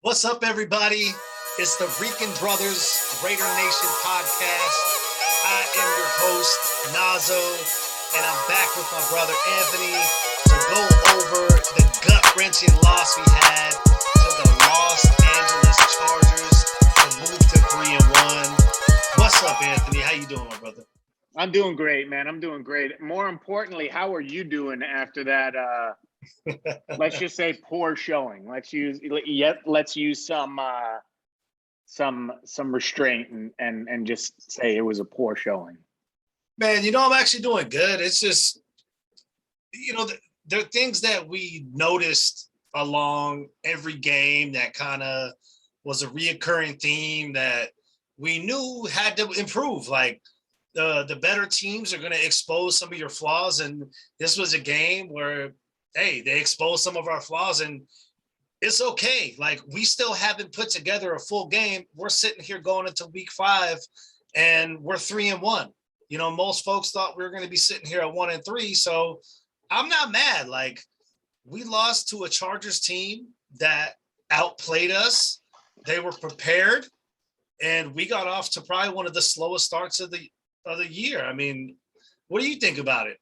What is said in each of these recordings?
What's up, everybody? It's the Rican Brothers Raidernation podcast. I am your host, Nazo, and I'm back with my brother Anthony to go over the gut-wrenching loss we had to the Los Angeles Chargers to move to 3-1. What's up, Anthony? How you doing, my brother? I'm doing great, man. I'm doing great. More importantly, how are you doing after that? Let's just say poor showing. Let's use some restraint and just say it was a poor showing. Man, I'm actually doing good. It's just, there are things that we noticed along every game that kind of was a reoccurring theme that we knew had to improve. Like the better teams are going to expose some of your flaws. And this was a game where, hey, they exposed some of our flaws and it's okay. Like, we still haven't put together a full game. We're sitting here going into week 5 and we're 3-1. Most folks thought we were going to be sitting here at 1-3. So I'm not mad. Like, we lost to a Chargers team that outplayed us. They were prepared and we got off to probably one of the slowest starts of the year. I mean, what do you think about it?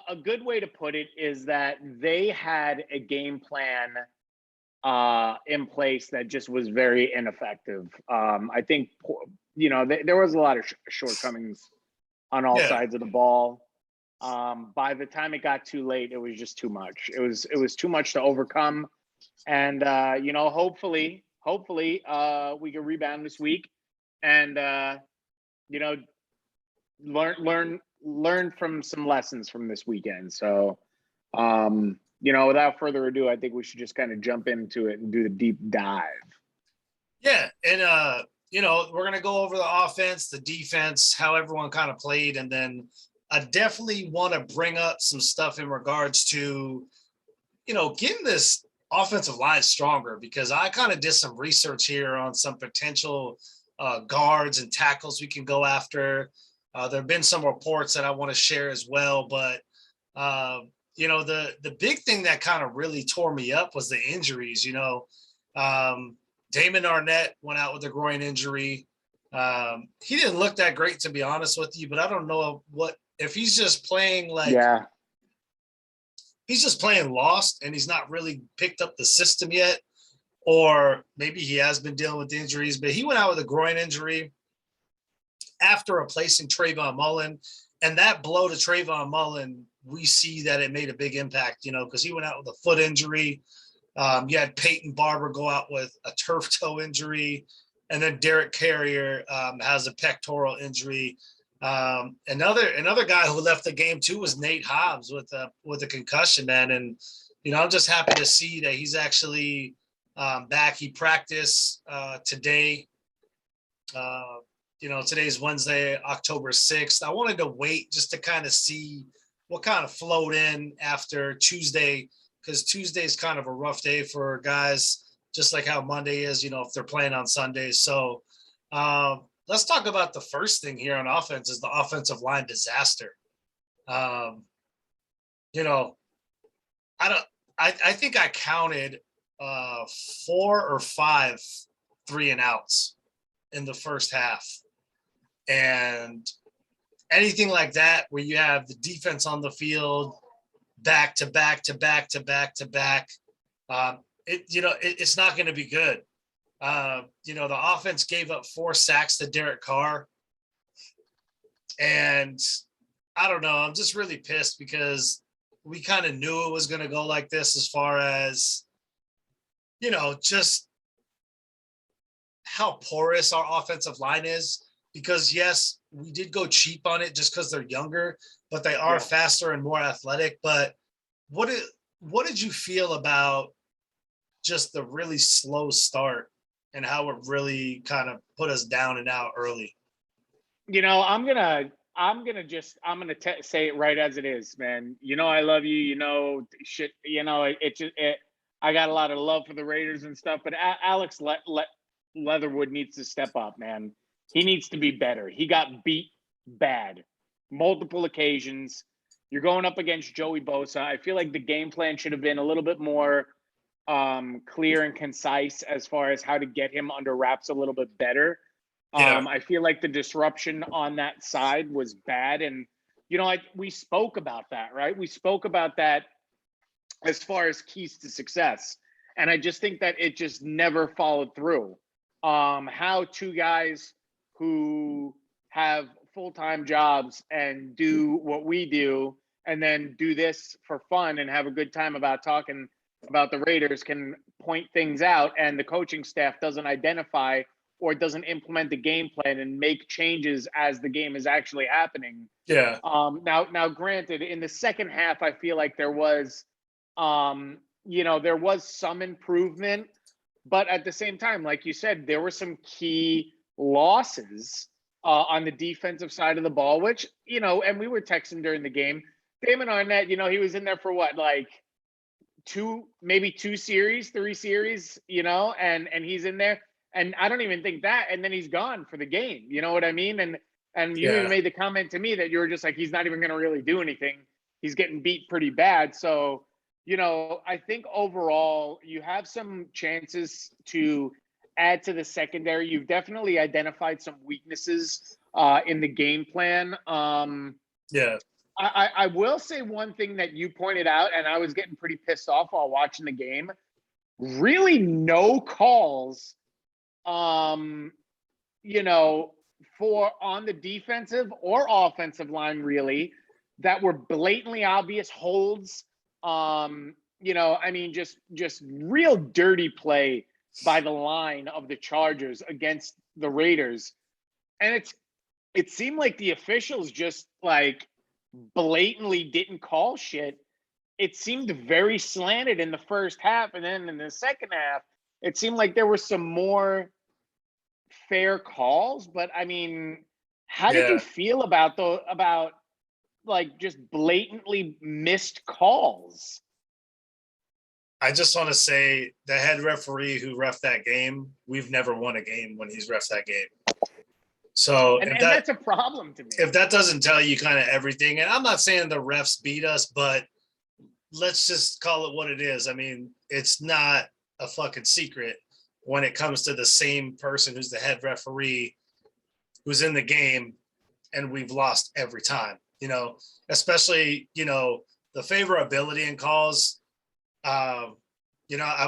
A good way to put it is that they had a game plan in place that just was very ineffective. I think, there was a lot of shortcomings on all sides of the ball. By the time it got too late, it was just too much. It was too much to overcome. And, hopefully we can rebound this week and, learn from some lessons from this weekend. So, without further ado, I think we should just kind of jump into it and do the deep dive. Yeah. And, we're going to go over the offense, the defense, how everyone kind of played. And then I definitely want to bring up some stuff in regards to, getting this offensive line stronger, because I kind of did some research here on some potential guards and tackles we can go after. There have been some reports that I want to share as well, but the big thing that kind of really tore me up was the injuries. Damon Arnett went out with a groin injury. He didn't look that great, to be honest with you, but I don't know if he's just playing he's just playing lost and he's not really picked up the system yet, or maybe he has been dealing with injuries, but he went out with a groin injury after replacing Trayvon Mullen. And that blow to Trayvon Mullen, we see that it made a big impact, because he went out with a foot injury. You had Peyton Barber go out with a turf toe injury. And then Derek Carrier has a pectoral injury. Another guy who left the game too was Nate Hobbs with a concussion, man. And, I'm just happy to see that he's actually back. He practiced today. Today's Wednesday, October 6th. I wanted to wait just to kind of see what kind of flowed in after Tuesday, because Tuesday is kind of a rough day for guys, just like how Monday is, if they're playing on Sundays. So let's talk about the first thing here on offense is the offensive line disaster. I think I counted 4 or 5 3-and-outs in the first half. And anything like that, where you have the defense on the field back to back to back to back to back, it's not going to be good. The offense gave up 4 sacks to Derek Carr. And I don't know, I'm just really pissed because we kind of knew it was going to go like this, as far as, just how porous our offensive line is. Because, yes, we did go cheap on it just because they're younger, but they are faster and more athletic. But what did you feel about just the really slow start and how it really kind of put us down and out early? I'm gonna say it right as it is, man. I love you. Shit. I got a lot of love for the Raiders and stuff, but Alex Leatherwood needs to step up, man. He needs to be better. He got beat bad, multiple occasions. You're going up against Joey Bosa. I feel like the game plan should have been a little bit more clear and concise as far as how to get him under wraps a little bit better. Yeah. I feel like the disruption on that side was bad. And, like we spoke about that, right? We spoke about that as far as keys to success. And I just think that it just never followed through. How two guys who have full-time jobs and do what we do and then do this for fun and have a good time about talking about the Raiders can point things out, and the coaching staff doesn't identify or doesn't implement the game plan and make changes as the game is actually happening. Yeah. Now, granted, in the second half, I feel like there was, there was some improvement, but at the same time, like you said, there were some key losses on the defensive side of the ball, which, and we were texting during the game. Damon Arnett, he was in there for what, like maybe 3 series, and he's in there. And I don't even think that, and then he's gone for the game. You know what I mean? And you even made the comment to me that you were just like, he's not even going to really do anything. He's getting beat pretty bad. So, I think overall you have some chances to add to the secondary. You've definitely identified some weaknesses in the game plan. I will say one thing that you pointed out, and I was getting pretty pissed off while watching the game. Really no calls, for on the defensive or offensive line, really, that were blatantly obvious holds. Just real dirty play by the line of the Chargers against the Raiders. And it seemed like the officials just like blatantly didn't call shit. It seemed very slanted in the first half, and then in the second half, it seemed like there were some more fair calls. But I mean, how did you feel about like just blatantly missed calls? I just want to say the head referee who ref that game, we've never won a game when he's ref that game. So and that's a problem to me. If that doesn't tell you kind of everything, and I'm not saying the refs beat us, but let's just call it what it is. I mean, it's not a fucking secret when it comes to the same person who's the head referee who's in the game, and we've lost every time, especially, the favorability in calls. I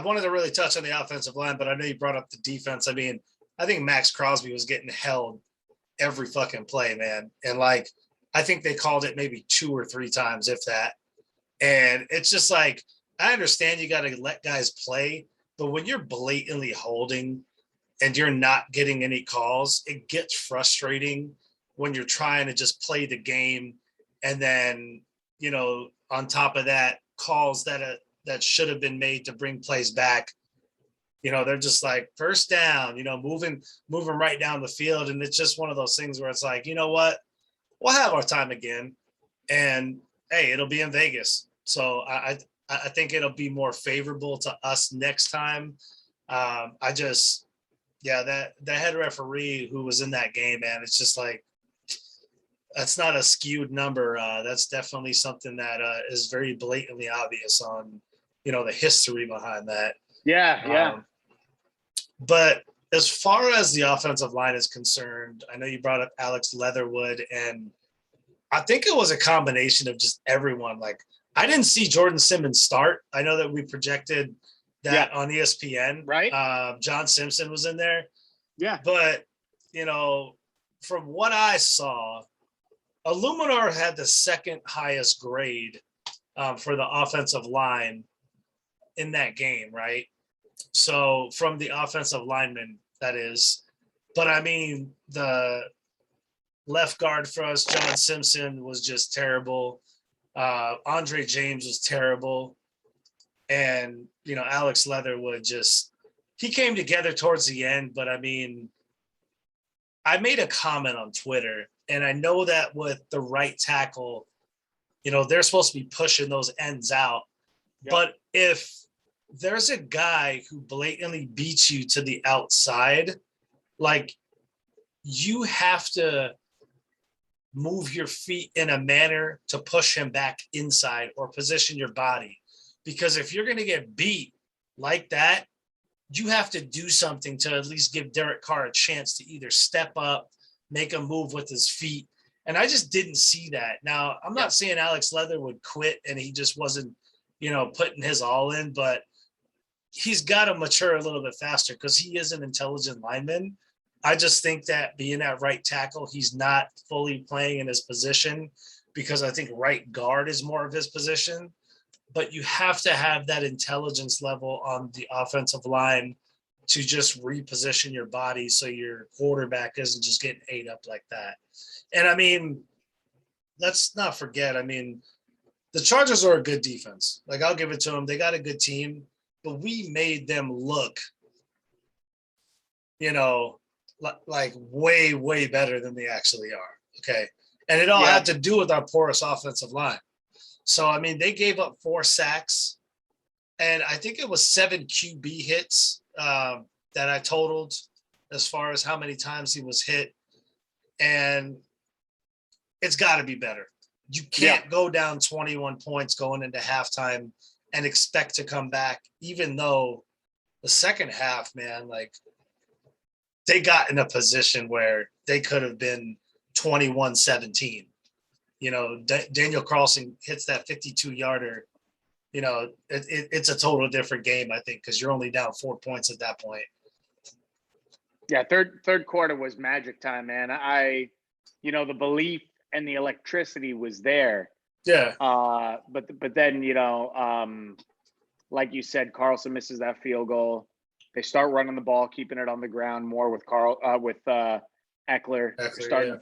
wanted to really touch on the offensive line, but I know you brought up the defense. I mean, I think Max Crosby was getting held every fucking play, man. And like, I think they called it maybe 2 or 3 times, if that. And it's just like, I understand you got to let guys play, but when you're blatantly holding and you're not getting any calls, it gets frustrating when you're trying to just play the game. And then, on top of that, calls that should have been made to bring plays back, they're just like first down, moving right down the field. And it's just one of those things where it's like, you know what, we'll have our time again. And hey, it'll be in Vegas. So I think it'll be more favorable to us next time. The head referee who was in that game, man, it's just like, that's not a skewed number. That's definitely something that is very blatantly obvious on, the history behind that. Yeah. But as far as the offensive line is concerned, I know you brought up Alex Leatherwood, and I think it was a combination of just everyone. Like, I didn't see Jordan Simmons start. I know that we projected that on ESPN. Right. John Simpson was in there. Yeah. But, from what I saw, Illuminar had the second highest grade for the offensive line in that game, right? So from the offensive lineman, that is. But I mean, the left guard for us, John Simpson, was just terrible. Andre James was terrible. And, Alex Leatherwood he came together towards the end. But I mean, I made a comment on Twitter, and I know that with the right tackle, they're supposed to be pushing those ends out. Yep. But if there's a guy who blatantly beats you to the outside, like, you have to move your feet in a manner to push him back inside or position your body. Because if you're going to get beat like that, you have to do something to at least give Derek Carr a chance to either step up, make a move with his feet. And I just didn't see that. Now, I'm not saying Alex Leather would quit and he just wasn't, putting his all in, but he's got to mature a little bit faster because he is an intelligent lineman. I just think that being at right tackle, he's not fully playing in his position because I think right guard is more of his position. But you have to have that intelligence level on the offensive line to just reposition your body so your quarterback isn't just getting ate up like that. And I mean, let's not forget, the Chargers are a good defense. Like, I'll give it to them. They got a good team, but we made them look, like way, way better than they actually are. Okay. And it all had to do with our porous offensive line. So, they gave up 4 sacks, and I think it was 7 QB hits that I totaled as far as how many times he was hit. And it's got to be better. You can't go down 21 points going into halftime and expect to come back, even though the second half, man, like, they got in a position where they could have been 21-17. Daniel Carlson hits that 52-yarder. It's a total different game, I think, because you're only down 4 points at that point. Yeah, third quarter was magic time, man. The belief and the electricity was there. Yeah. But then, like you said, Carlson misses that field goal. They start running the ball, keeping it on the ground more with Eckler. They're starting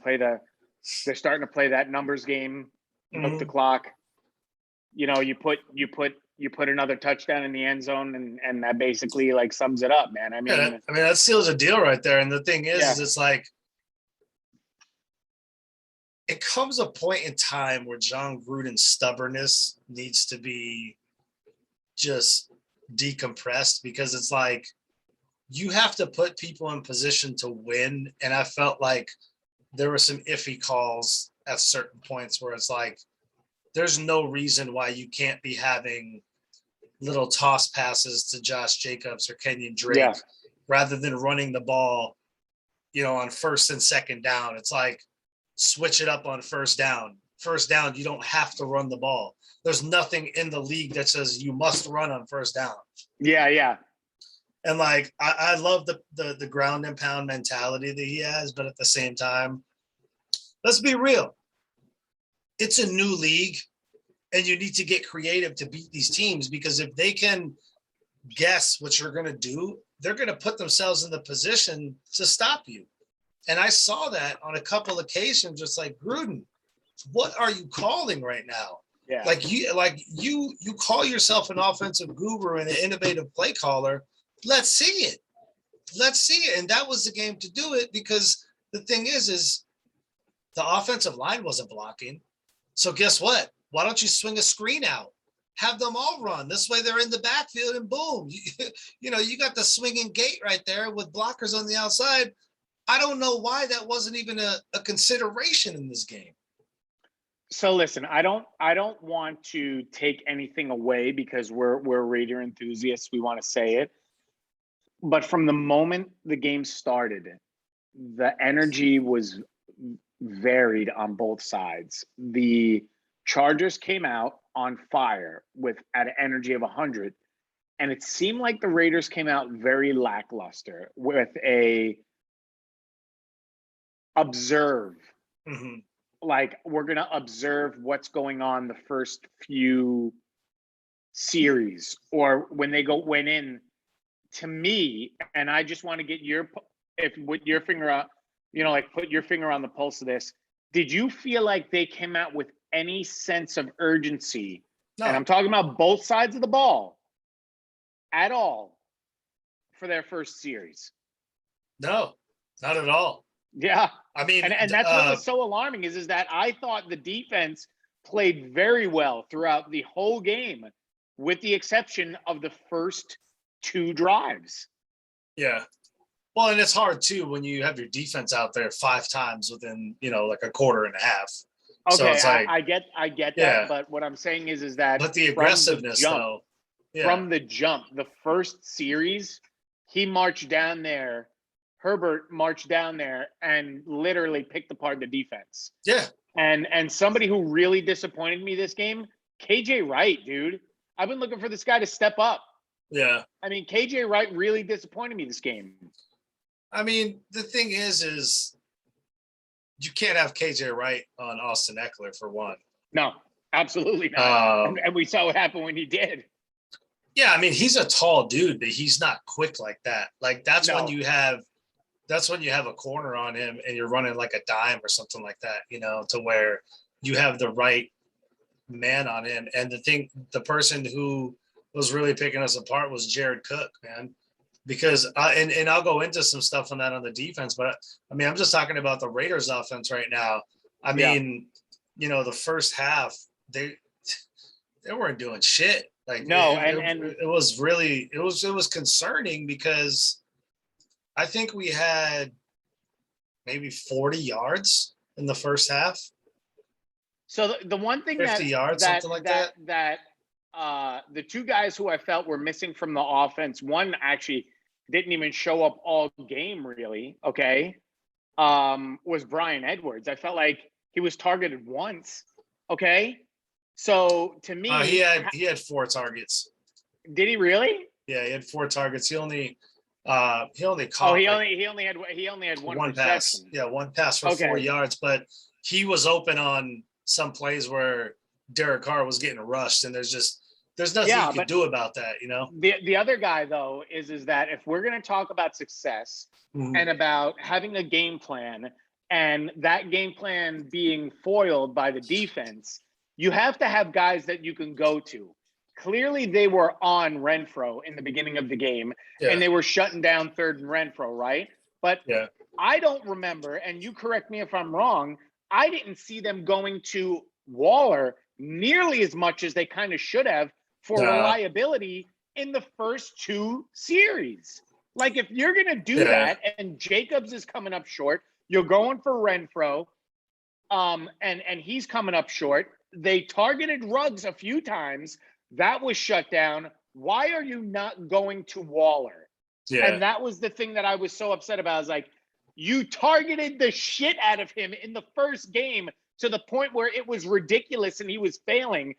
to play that numbers game, milk the clock. You put another touchdown in the end zone, and that basically like sums it up, man. That seals a deal right there. And the thing is it's like it comes a point in time where John Gruden's stubbornness needs to be just decompressed, because it's like you have to put people in position to win. And I felt like there were some iffy calls at certain points where it's like, there's no reason why you can't be having little toss passes to Josh Jacobs or Kenyon Drake rather than running the ball, on first and second down. It's like, switch it up on first down. First down, you don't have to run the ball. There's nothing in the league that says you must run on first down. Yeah. And like, I love the ground and pound mentality that he has, but at the same time, let's be real. It's a new league, and you need to get creative to beat these teams, because if they can guess what you're going to do, they're going to put themselves in the position to stop you. And I saw that on a couple of occasions, just like, Gruden, what are you calling right now? Yeah. You call yourself an offensive guru and an innovative play caller. Let's see it. And that was the game to do it, because the thing is the offensive line wasn't blocking. So guess what? Why don't you swing a screen out? Have them all run. This way they're in the backfield, and boom, you got the swinging gate right there with blockers on the outside. I don't know why that wasn't even a consideration in this game. So listen, I don't want to take anything away, because we're Raider enthusiasts. We want to say it. But from the moment the game started, the energy was varied on both sides. The Chargers came out on fire at an energy of 100, and it seemed like the Raiders came out very lackluster with a observe. Mm-hmm. Like, we're going to observe what's going on the first few series, or when they went in. To me, and I just want to get put your finger on the pulse of this. Did you feel like they came out with any sense of urgency? No. And I'm talking about both sides of the ball at all for their first series. No, not at all. Yeah. And that's what was so alarming is that I thought the defense played very well throughout the whole game, with the exception of the first 2 drives. Yeah. Well, and it's hard too when you have your defense out there 5 times within, like a quarter and a half. So Okay, it's like, I get yeah. that, but what I'm saying is that but the from the aggressiveness jump, though, from the jump, the first series, he marched down there. Herbert marched down there and literally picked apart the defense. yeah, And somebody who really disappointed me this game, KJ Wright, dude. I've been looking for this guy to step up. yeah. I mean, KJ Wright really disappointed me this game. I mean, the thing is you can't have KJ Wright on Austin Eckler for one. No, absolutely not. Um, And we saw what happened when he did. Yeah, I mean, he's a tall dude, but he's not quick like that. Like that's when No. you have a corner on him and you're running like a dime or something like that, to where you have the right man on him. And the person who was really picking us apart was Jared Cook, man. Because and I'll go into some stuff on that on the defense, but I mean, I'm just talking about the Raiders offense right now. I mean, the first half, they weren't doing shit. Like No, it was really it was concerning because I think we had maybe 40 yards in the first half. So the one thing 50 yards, something like that. The two guys who I felt were missing from the offense, one actually didn't even show up all game really, okay, was Brian Edwards. I felt like he was targeted once, okay? So to me, he had 4 targets. Did he really? Yeah, he had 4 targets. He only caught. He only had one pass. Yeah, one pass for 4 yards. But he was open on some plays where Derek Carr was getting rushed, and there's nothing you can do about that, The other guy though is that if we're going to talk about success and about having a game plan, and that game plan being foiled by the defense, you have to have guys that you can go to. Clearly, they were on Renfro in the beginning of the game, and they were shutting down third and Renfro, right? But I don't remember, and you correct me if I'm wrong, I didn't see them going to Waller nearly as much as they kind of should have for reliability in the first 2 series. Like, if you're going to do that, and Jacobs is coming up short, you're going for Renfro, and he's coming up short. They targeted Ruggs a few times. That was shut down. Why are you not going to Waller? Yeah. And that was the thing that I was so upset about. I was like, you targeted the shit out of him in the first game to the point where it was ridiculous and he was failing.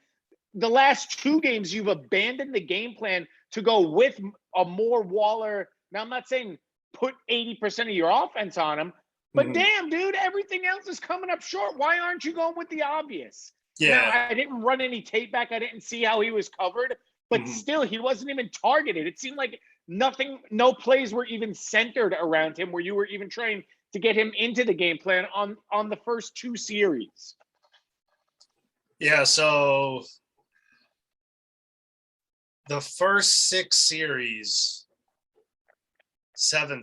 The last 2 games, you've abandoned the game plan to go with a more Waller. Now, I'm not saying put 80% of your offense on him, but damn, dude, everything else is coming up short. Why aren't you going with the obvious? Yeah. Now, I didn't run any tape back. I didn't see how he was covered, but still, he wasn't even targeted. It seemed like no plays were even centered around him where you were even trying to get him into the game plan on the first 2 series. Yeah, so the first 7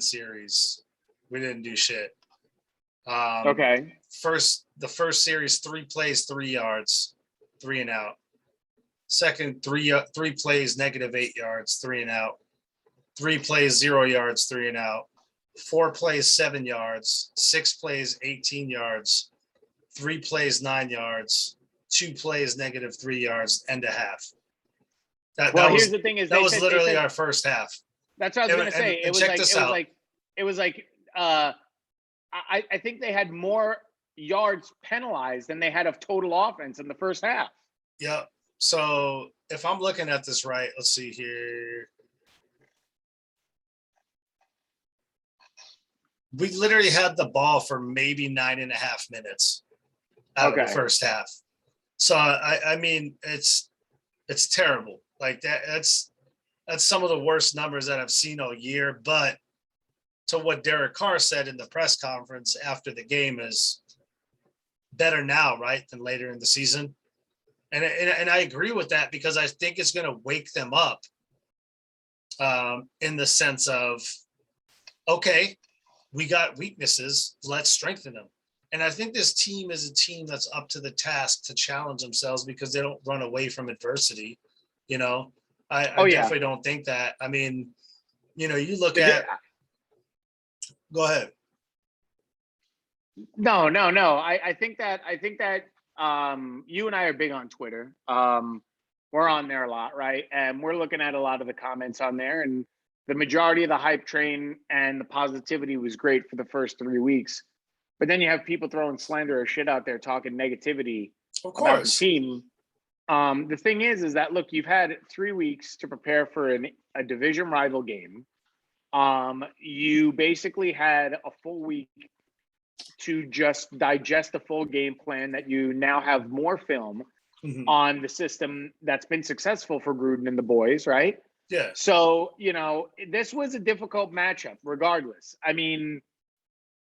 series, we didn't do shit. Okay. The first series, 3 plays, 3 yards, 3 and out. Second, 3 plays, -8 yards, 3 and out. 3 plays, 0 yards, 3 and out. 4 plays, 7 yards. 6 plays, 18 yards. 3 plays, 9 yards. 2 plays, -3 yards, end of half. Here's the thing: that was literally our first half. That's what I was going to say. It was like I think they had more yards penalized than they had of total offense in the first half. Yeah. So if I'm looking at this right, let's see here. We literally had the ball for maybe 9.5 minutes out of the first half. So I mean, it's terrible. Like that's some of the worst numbers that I've seen all year. But to what Derek Carr said in the press conference after the game is better now, right, than later in the season. And I agree with that because I think it's going to wake them up in the sense of, okay, we got weaknesses, let's strengthen them. And I think this team is a team that's up to the task to challenge themselves because they don't run away from adversity. I definitely don't think that. I mean, you look at Go ahead. No. I think that you and I are big on Twitter. We're on there a lot, right? And we're looking at a lot of the comments on there, and the majority of the hype train and the positivity was great for the first 3 weeks. But then you have people throwing slander or shit out there talking negativity about the team. The thing is that, look, you've had 3 weeks to prepare for a division rival game. You basically had a full week to just digest the full game plan that you now have more film on the system that's been successful for Gruden and the boys, right? Yeah. So, this was a difficult matchup regardless. I mean,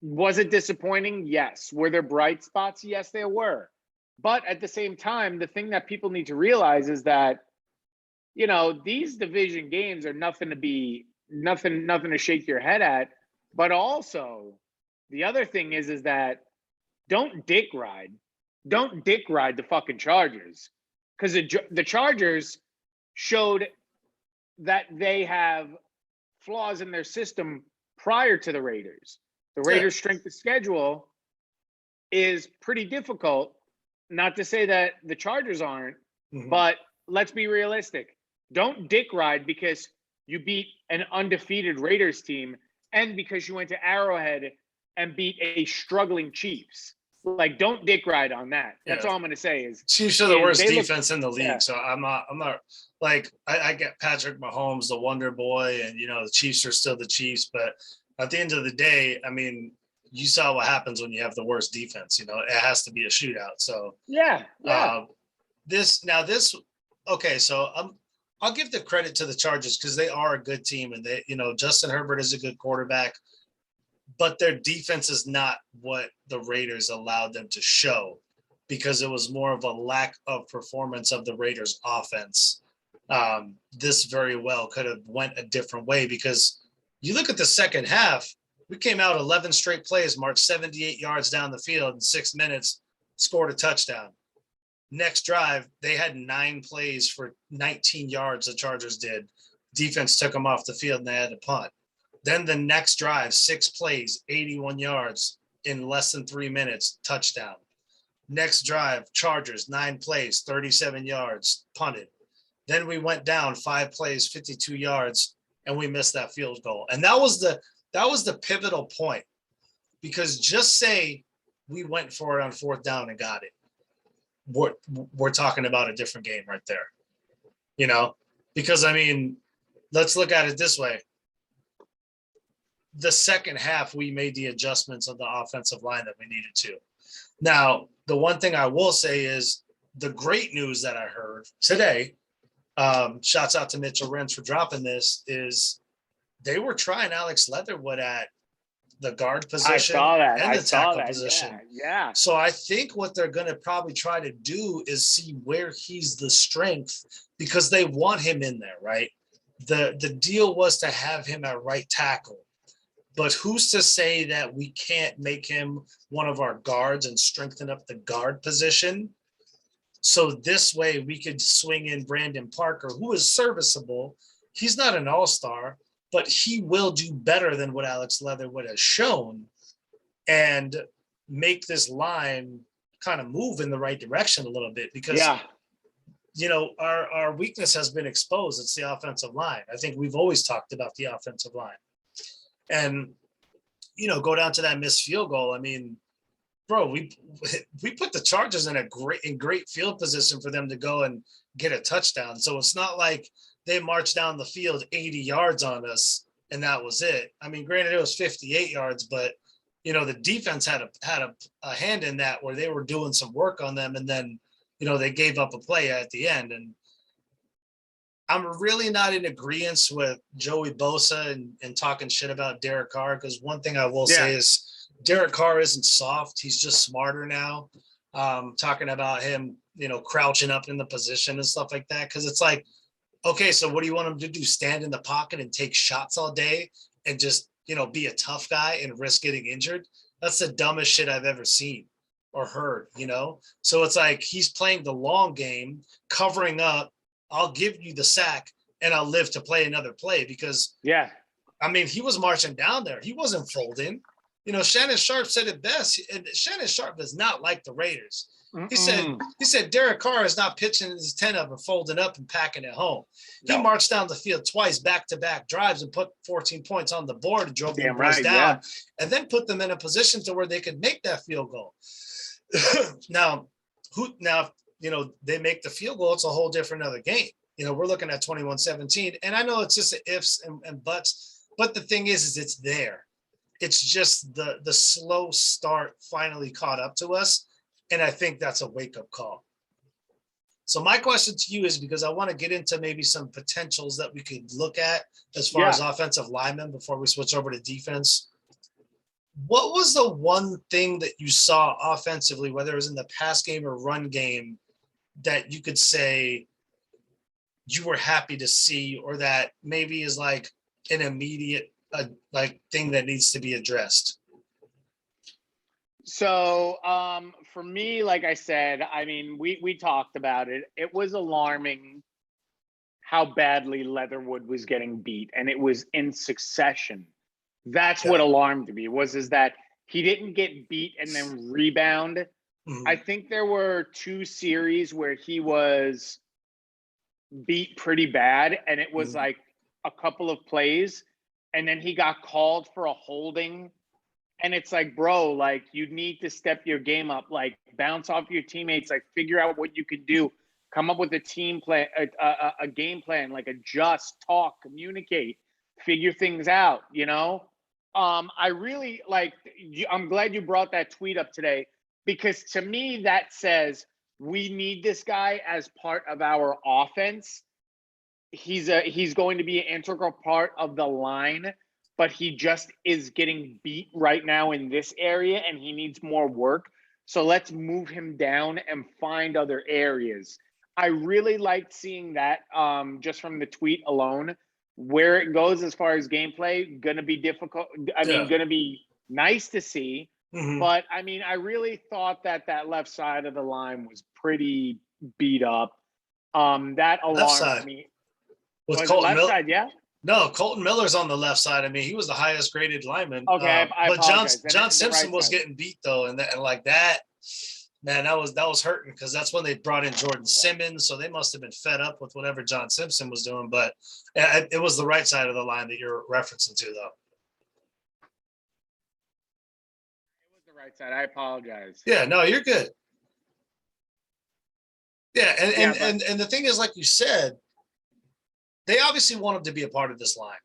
was it disappointing? Yes. Were there bright spots? Yes, there were. But at the same time, the thing that people need to realize is that, these division games are nothing to shake your head at. But also, the other thing is that don't dick ride the fucking Chargers, because the Chargers showed that they have flaws in their system prior to the Raiders. The Raiders' strength of schedule is pretty difficult. Not to say that the Chargers aren't, but let's be realistic. Don't dick ride because you beat an undefeated Raiders team and because you went to Arrowhead and beat a struggling Chiefs. Like, don't dick ride on that. That's all I'm going to say is Chiefs are the worst defense in the league. Yeah. So I'm not like, I get Patrick Mahomes, the wonder boy, and, the Chiefs are still the Chiefs. But at the end of the day, I mean, you saw what happens when you have the worst defense. It has to be a shootout. So okay. So I'll give the credit to the Chargers because they are a good team, and they, Justin Herbert is a good quarterback, but their defense is not what the Raiders allowed them to show because it was more of a lack of performance of the Raiders offense. This very well could have went a different way because you look at the second half, we came out 11 straight plays, marched 78 yards down the field in 6 minutes, scored a touchdown. Next drive, they had 9 plays for 19 yards, the Chargers did. Defense took them off the field and they had to punt. Then the next drive, 6 plays, 81 yards in less than 3 minutes, touchdown. Next drive, Chargers, 9 plays, 37 yards, punted. Then we went down 5 plays, 52 yards, and we missed that field goal. And that was the pivotal point, because just say we went for it on 4th down and got it. We're talking about a different game right there, because I mean, let's look at it this way. The second half, we made the adjustments of the offensive line that we needed to. Now, the one thing I will say is the great news that I heard today, shouts out to Mitchell Renz for dropping this, is they were trying Alex Leatherwood at the guard position and the tackle position. Yeah. So I think what they're going to probably try to do is see where he's the strength, because they want him in there, right? The deal was to have him at right tackle. But who's to say that we can't make him one of our guards and strengthen up the guard position? So this way we could swing in Brandon Parker, who is serviceable. He's not an all-star, but he will do better than what Alex Leatherwood has shown and make this line kind of move in the right direction a little bit, because, our weakness has been exposed. It's the offensive line. I think we've always talked about the offensive line. And, go down to that missed field goal. I mean, bro, we put the Chargers in great field position for them to go and get a touchdown. So it's not like they marched down the field 80 yards on us and that was it. I mean, granted, it was 58 yards, but the defense had a hand in that, where they were doing some work on them, and then they gave up a play at the end. And I'm really not in agreement with Joey Bosa and talking shit about Derek Carr, because one thing I will say is Derek Carr isn't soft. He's just smarter now. Talking about him, crouching up in the position and stuff like that, because it's like, okay, so what do you want him to do? Stand in the pocket and take shots all day and just, be a tough guy and risk getting injured? That's the dumbest shit I've ever seen or heard, So it's like he's playing the long game, covering up. I'll give you the sack and I'll live to play another play, because I mean, he was marching down there. He wasn't folding. You know, Shannon Sharp said it best. And Shannon Sharp does not like the Raiders. He said Derek Carr is not pitching his 10 up and folding up and packing it home. No. He marched down the field twice, back-to-back drives, and put 14 points on the board and drove the boys down, and then put them in a position to where they could make that field goal. Now, you know, they make the field goal, it's a whole different other game. You know, we're looking at 21-17, and I know it's just ifs and buts, but the thing is it's there. It's just the slow start finally caught up to us. And I think that's a wake-up call. So my question to you is, because I want to get into maybe some potentials that we could look at as far as offensive linemen before we switch over to defense. What was the one thing that you saw offensively, whether it was in the pass game or run game, that you could say you were happy to see, or that maybe is like an immediate like thing that needs to be addressed? So for me, like I said, I mean, we talked about it. It was alarming how badly Leatherwood was getting beat, and it was in succession. That's what alarmed me, is that he didn't get beat and then rebound. I think there were 2 series where he was beat pretty bad, and it was like a couple of plays, and then he got called for a holding. And it's like, bro, like, you need to step your game up, like bounce off your teammates, like figure out what you can do, come up with a team plan, a game plan, like adjust, talk, communicate, figure things out, you know? I really I'm glad you brought that tweet up today, because to me that says we need this guy as part of our offense. He's going to be an integral part of the line, but he just is getting beat right now in this area and he needs more work. So let's move him down and find other areas. I really liked seeing that just from the tweet alone. Where it goes as far as gameplay, going to be difficult. I mean, going to be nice to see. But, I mean, I really thought that left side of the line was pretty beat up. That alarmed me. With Colton Miller? Side, yeah? No, Colton Miller's on the left side. I mean, he was the highest graded lineman. Okay, but John Simpson was getting beat though, and like that, man, that was hurting, because that's when they brought in Jordan Simmons. So they must have been fed up with whatever John Simpson was doing. But it was the right side of the line that you're referencing to, though. It was the right side. I apologize. Yeah, no, you're good. Yeah, and the thing is, like you said, they obviously want him to be a part of this line.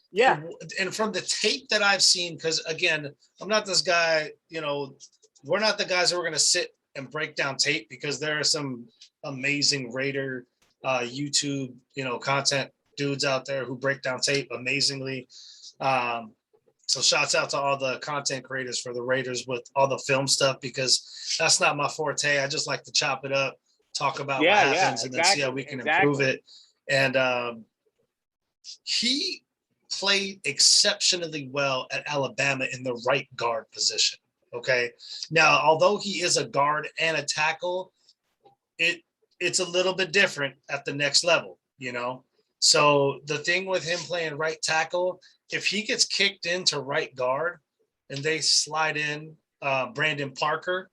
Yeah. And from the tape that I've seen, because again, I'm not this guy, you know, we're not the guys who are going to sit and break down tape, because there are some amazing Raider YouTube, you know, content dudes out there who break down tape amazingly. So shouts out to all the content creators for the Raiders with all the film stuff, because that's not my forte. I just like to chop it up, talk about what happens, and then see how we can improve it. And he played exceptionally well at Alabama in the right guard position. Okay. Now, although he is a guard and a tackle, it's a little bit different at the next level, you know? So the thing with him playing right tackle, if he gets kicked into right guard and they slide in Brandon Parker,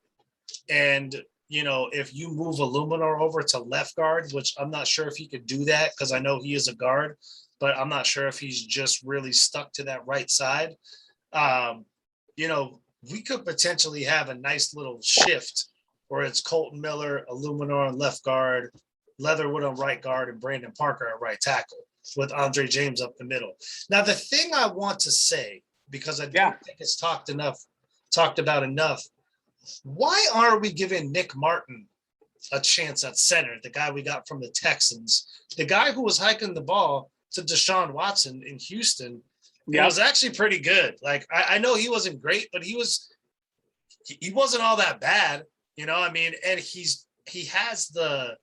and, you know, if you move Illuminor over to left guard, which I'm not sure if he could do that, because I know he is a guard, but I'm not sure if he's just really stuck to that right side. You know, we could potentially have a nice little shift where it's Colton Miller, Illuminor on left guard, Leatherwood on right guard, and Brandon Parker at right tackle, with Andre James up the middle. Now, the thing I want to say, because I don't think it's talked about enough, why aren't we giving Nick Martin a chance at center, the guy we got from the Texans, the guy who was hiking the ball to Deshaun Watson in Houston? It was actually pretty good. Like, I know he wasn't great, but he wasn't all that bad, you know. I mean, and he has the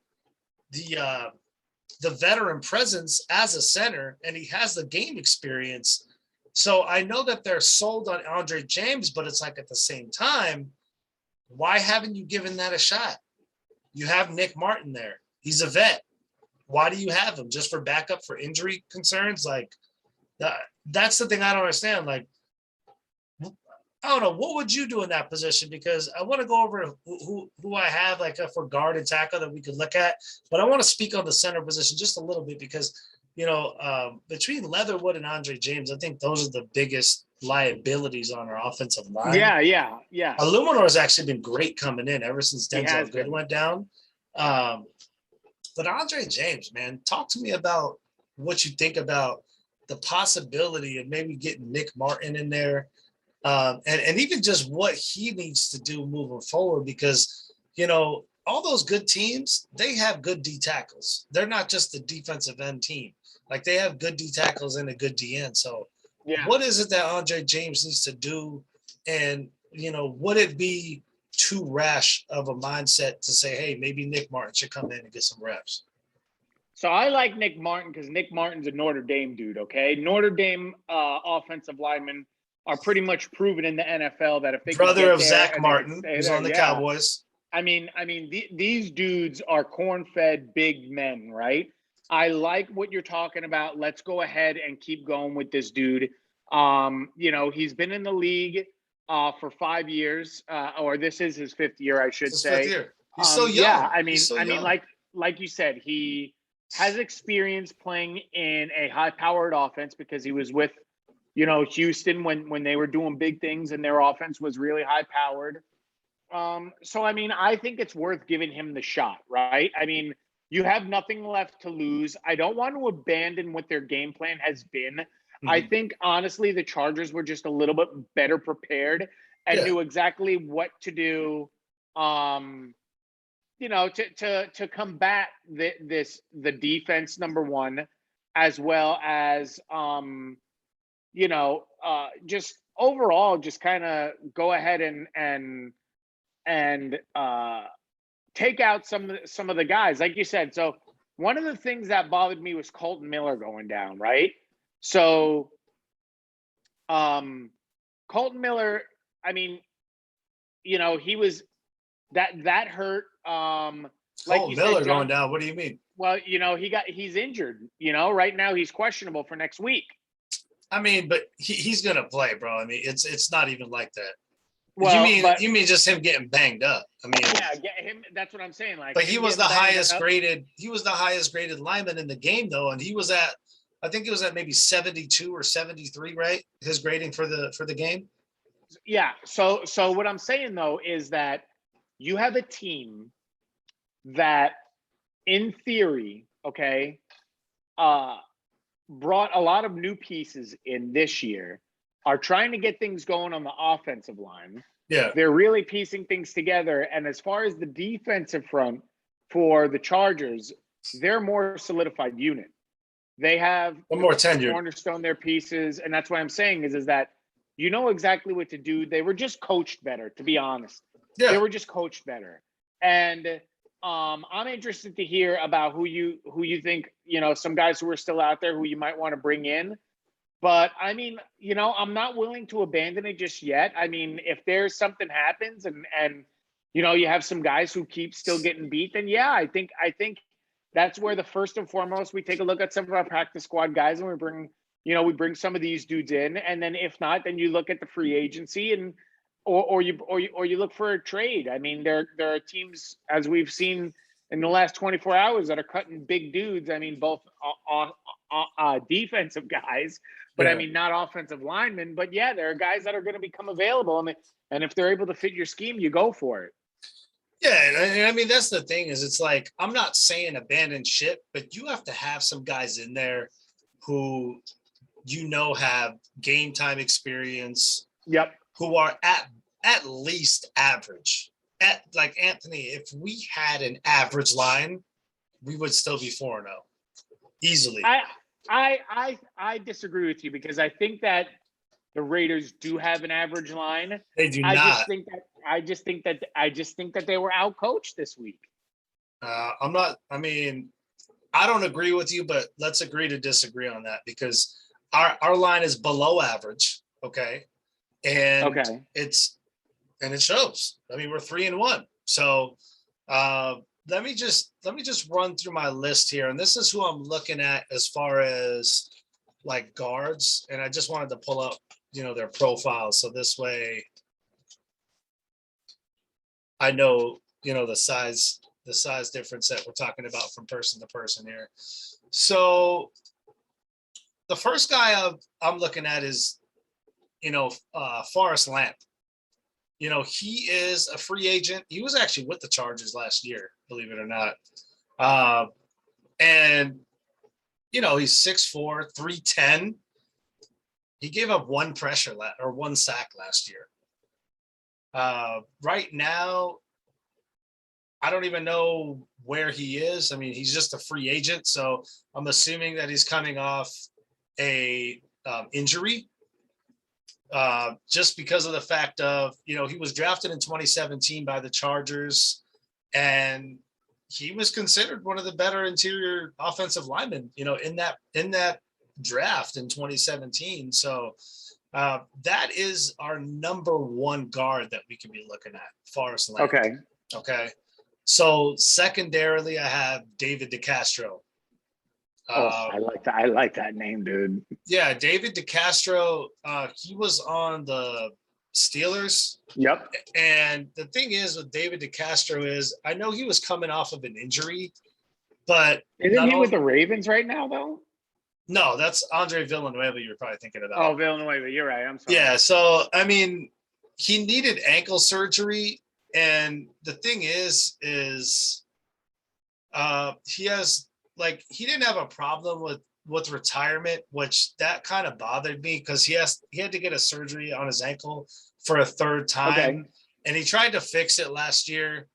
veteran presence as a center, and he has the game experience. So I know that they're sold on Andre James, but it's like, at the same time, why haven't you given that a shot? You have Nick Martin there. He's a vet. Why do you have him? Just for backup, for injury concerns? Like, That's the thing I don't understand. Like, I don't know, what would you do in that position? Because I want to go over who I have like for guard and tackle that we could look at, but I want to speak on the center position just a little bit because between Leatherwood and Andre James, I think those are the biggest liabilities on our offensive line. Yeah. Illuminor has actually been great coming in ever since Denzel Good been. went down. But Andre James, man, talk to me about what you think about the possibility of maybe getting Nick Martin in there. And even just what he needs to do moving forward, because, all those good teams, they have good D tackles. They're not just the defensive end team. Like, they have good D tackles and a good DN. So what is it that Andre James needs to do? And, would it be too rash of a mindset to say, hey, maybe Nick Martin should come in and get some reps? So I like Nick Martin because Nick Martin's a Notre Dame dude, okay? Notre Dame offensive linemen are pretty much proven in the NFL that if they brother of Zach Martin, who's on the Cowboys. I mean, these dudes are corn-fed big men, right? I like what you're talking about. Let's go ahead and keep going with this dude. He's been in the league for 5 years, or this is his fifth year, I should say. 5th year. He's so young. Yeah, I mean, like you said, he has experience playing in a high-powered offense because he was with Houston when they were doing big things and their offense was really high powered. So, I mean, I think it's worth giving him the shot, right? I mean, you have nothing left to lose. I don't want to abandon what their game plan has been. Mm-hmm. I think, honestly, the Chargers were just a little bit better prepared and knew exactly what to do, to combat the defense, number one, as well as, just overall, just kind of go ahead and take out some of the guys, like you said. So one of the things that bothered me was Colton Miller going down, right? So Colton Miller, I mean, he was that hurt. Like Colton Miller going down. What do you mean? Well, he's injured. Right now he's questionable for next week. I mean, but he's gonna play, bro. I mean, it's not even like that. Well, you mean just him getting banged up? I mean, yeah, get him. That's what I'm saying. Like, but he was the highest graded. He was the highest graded lineman in the game, though, and he was at, I think it was at maybe 72 or 73, right? His grading for the game. Yeah. So what I'm saying though is that you have a team that, in theory, okay, brought a lot of new pieces in this year, are trying to get things going on the offensive line. Yeah. They're really piecing things together. And as far as the defensive front for the Chargers, they're a more solidified unit. They have more tenure, cornerstone their pieces. And that's what I'm saying is that exactly what to do. They were just coached better, to be honest. Yeah. They were just coached better. And I'm interested to hear about who you think, some guys who are still out there who you might want to bring in. But I mean, I'm not willing to abandon it just yet. I mean, if there's something happens and you have some guys who keep still getting beat, then yeah, I think that's where the first and foremost we take a look at some of our practice squad guys and we bring some of these dudes in, and then if not, then you look at the free agency and or you look for a trade. I mean, there are teams, as we've seen in the last 24 hours, that are cutting big dudes. I mean, both defensive guys, but I mean, not offensive linemen. But yeah, there are guys that are going to become available, and if they're able to fit your scheme, you go for it. Yeah, and I mean, that's the thing is, it's like, I'm not saying abandon ship, but you have to have some guys in there who have game time experience. Yep. Who are at least average. At, like, Anthony, if we had an average line, we would still be 4-0 easily. I disagree with you because I think that the Raiders do have an average line. They do not. I just think that they were outcoached this week. I don't agree with you, but let's agree to disagree on that, because our line is below average. Okay. And it shows. I mean, we're 3-1. So let me just run through my list here. And this is who I'm looking at as far as like guards, and I just wanted to pull up, their profiles. So this way I know, the size difference that we're talking about from person to person here. So the first guy I'm looking at is, Forrest Lamp. He is a free agent. He was actually with the Chargers last year, believe it or not. And, he's 6'4", 310. He gave up one sack last year. Right now, I don't even know where he is. I mean, he's just a free agent, so I'm assuming that he's coming off a injury. Just because of the fact of, he was drafted in 2017 by the Chargers, and he was considered one of the better interior offensive linemen, in that draft in 2017. So that is our number one guard that we can be looking at, Forrest Lamp. Okay. So secondarily, I have David DeCastro. I like that name, dude. Yeah, David DeCastro. He was on the Steelers. Yep. And the thing is with David DeCastro is, I know he was coming off of an injury, but isn't he with the Ravens right now, though? No, that's Andre Villanueva you're probably thinking about. Oh, Villanueva, you're right. I'm sorry. Yeah, so I mean, he needed ankle surgery, and the thing is he has, like, he didn't have a problem with retirement, which that kind of bothered me because he had to get a surgery on his ankle for a third time. And he tried to fix it last year,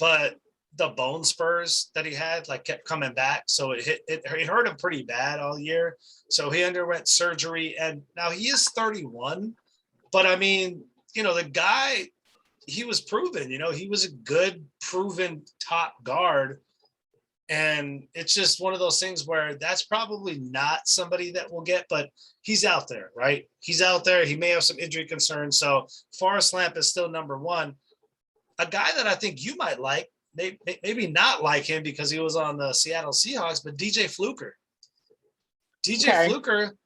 but the bone spurs that he had kept coming back. So it hurt him pretty bad all year. So he underwent surgery, and now he is 31, but I mean, the guy, he was proven, he was a good proven top guard. And it's just one of those things where that's probably not somebody that we'll get, but he's out there, right? He's out there. He may have some injury concerns. So Forrest Lamp is still number one. A guy that I think you might like, maybe not like him because he was on the Seattle Seahawks, but DJ Fluker. Fluker,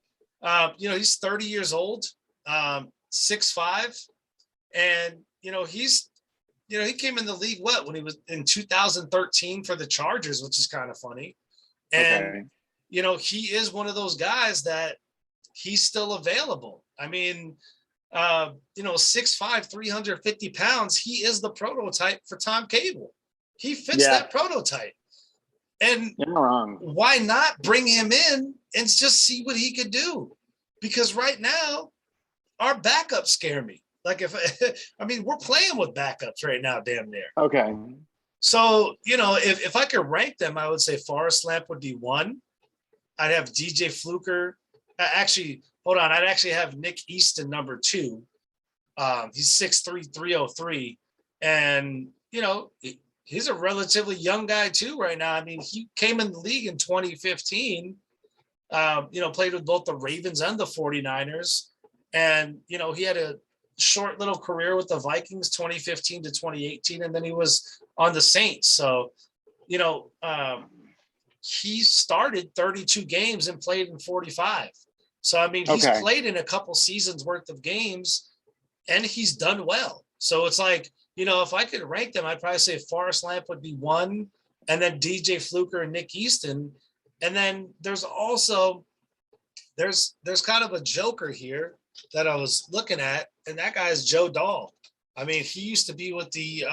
he's 30 years old, 6'5", and, he came in the league when he was in 2013 for the Chargers, which is kind of funny. And, he is one of those guys that he's still available. I mean, 6'5", 350 pounds, he is the prototype for Tom Cable. He fits that prototype. And you're not wrong. Why not bring him in and just see what he could do? Because right now, our backups scare me. We're playing with backups right now, damn near. Okay. So, if I could rank them, I would say Forrest Lamp would be one. I'd have DJ Fluker. Actually, hold on. I'd actually have Nick Easton number two. He's 6'3", 303. And, he's a relatively young guy too right now. I mean, he came in the league in 2015, played with both the Ravens and the 49ers. And, he had a short little career with the Vikings, 2015 to 2018. And then he was on the Saints. So, he started 32 games and played in 45. So, I mean, he's played in a couple seasons worth of games and he's done well. So it's like, if I could rank them, I'd probably say Forrest Lamp would be one, and then DJ Fluker and Nick Easton. And then there's also, there's kind of a joker here that I was looking at, and that guy is Joe Dahl. I mean, he used to be with the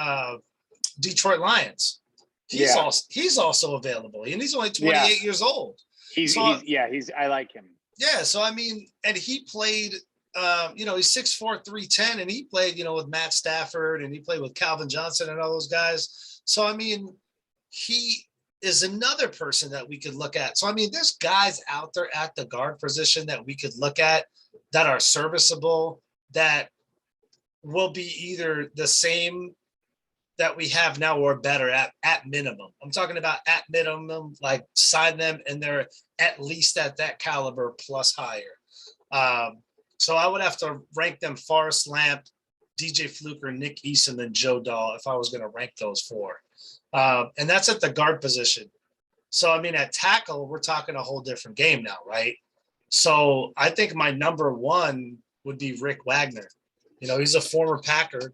Detroit Lions. He's also available, and he's only 28 years old. I like him. Yeah, so I mean, and he played, he's 6'4", 310, and he played, with Matt Stafford, and he played with Calvin Johnson and all those guys. So, I mean, he is another person that we could look at. So, I mean, there's guys out there at the guard position that we could look at that are serviceable, that will be either the same that we have now or better at minimum. I'm talking about at minimum, like sign them and they're at least at that caliber plus higher. So I would have to rank them Forrest Lamp, DJ Fluker, Nick Easton, and Joe Dahl if I was going to rank those four. And that's at the guard position. So, I mean, at tackle, we're talking a whole different game now, right? So I think my number one would be Rick Wagner. He's a former Packer,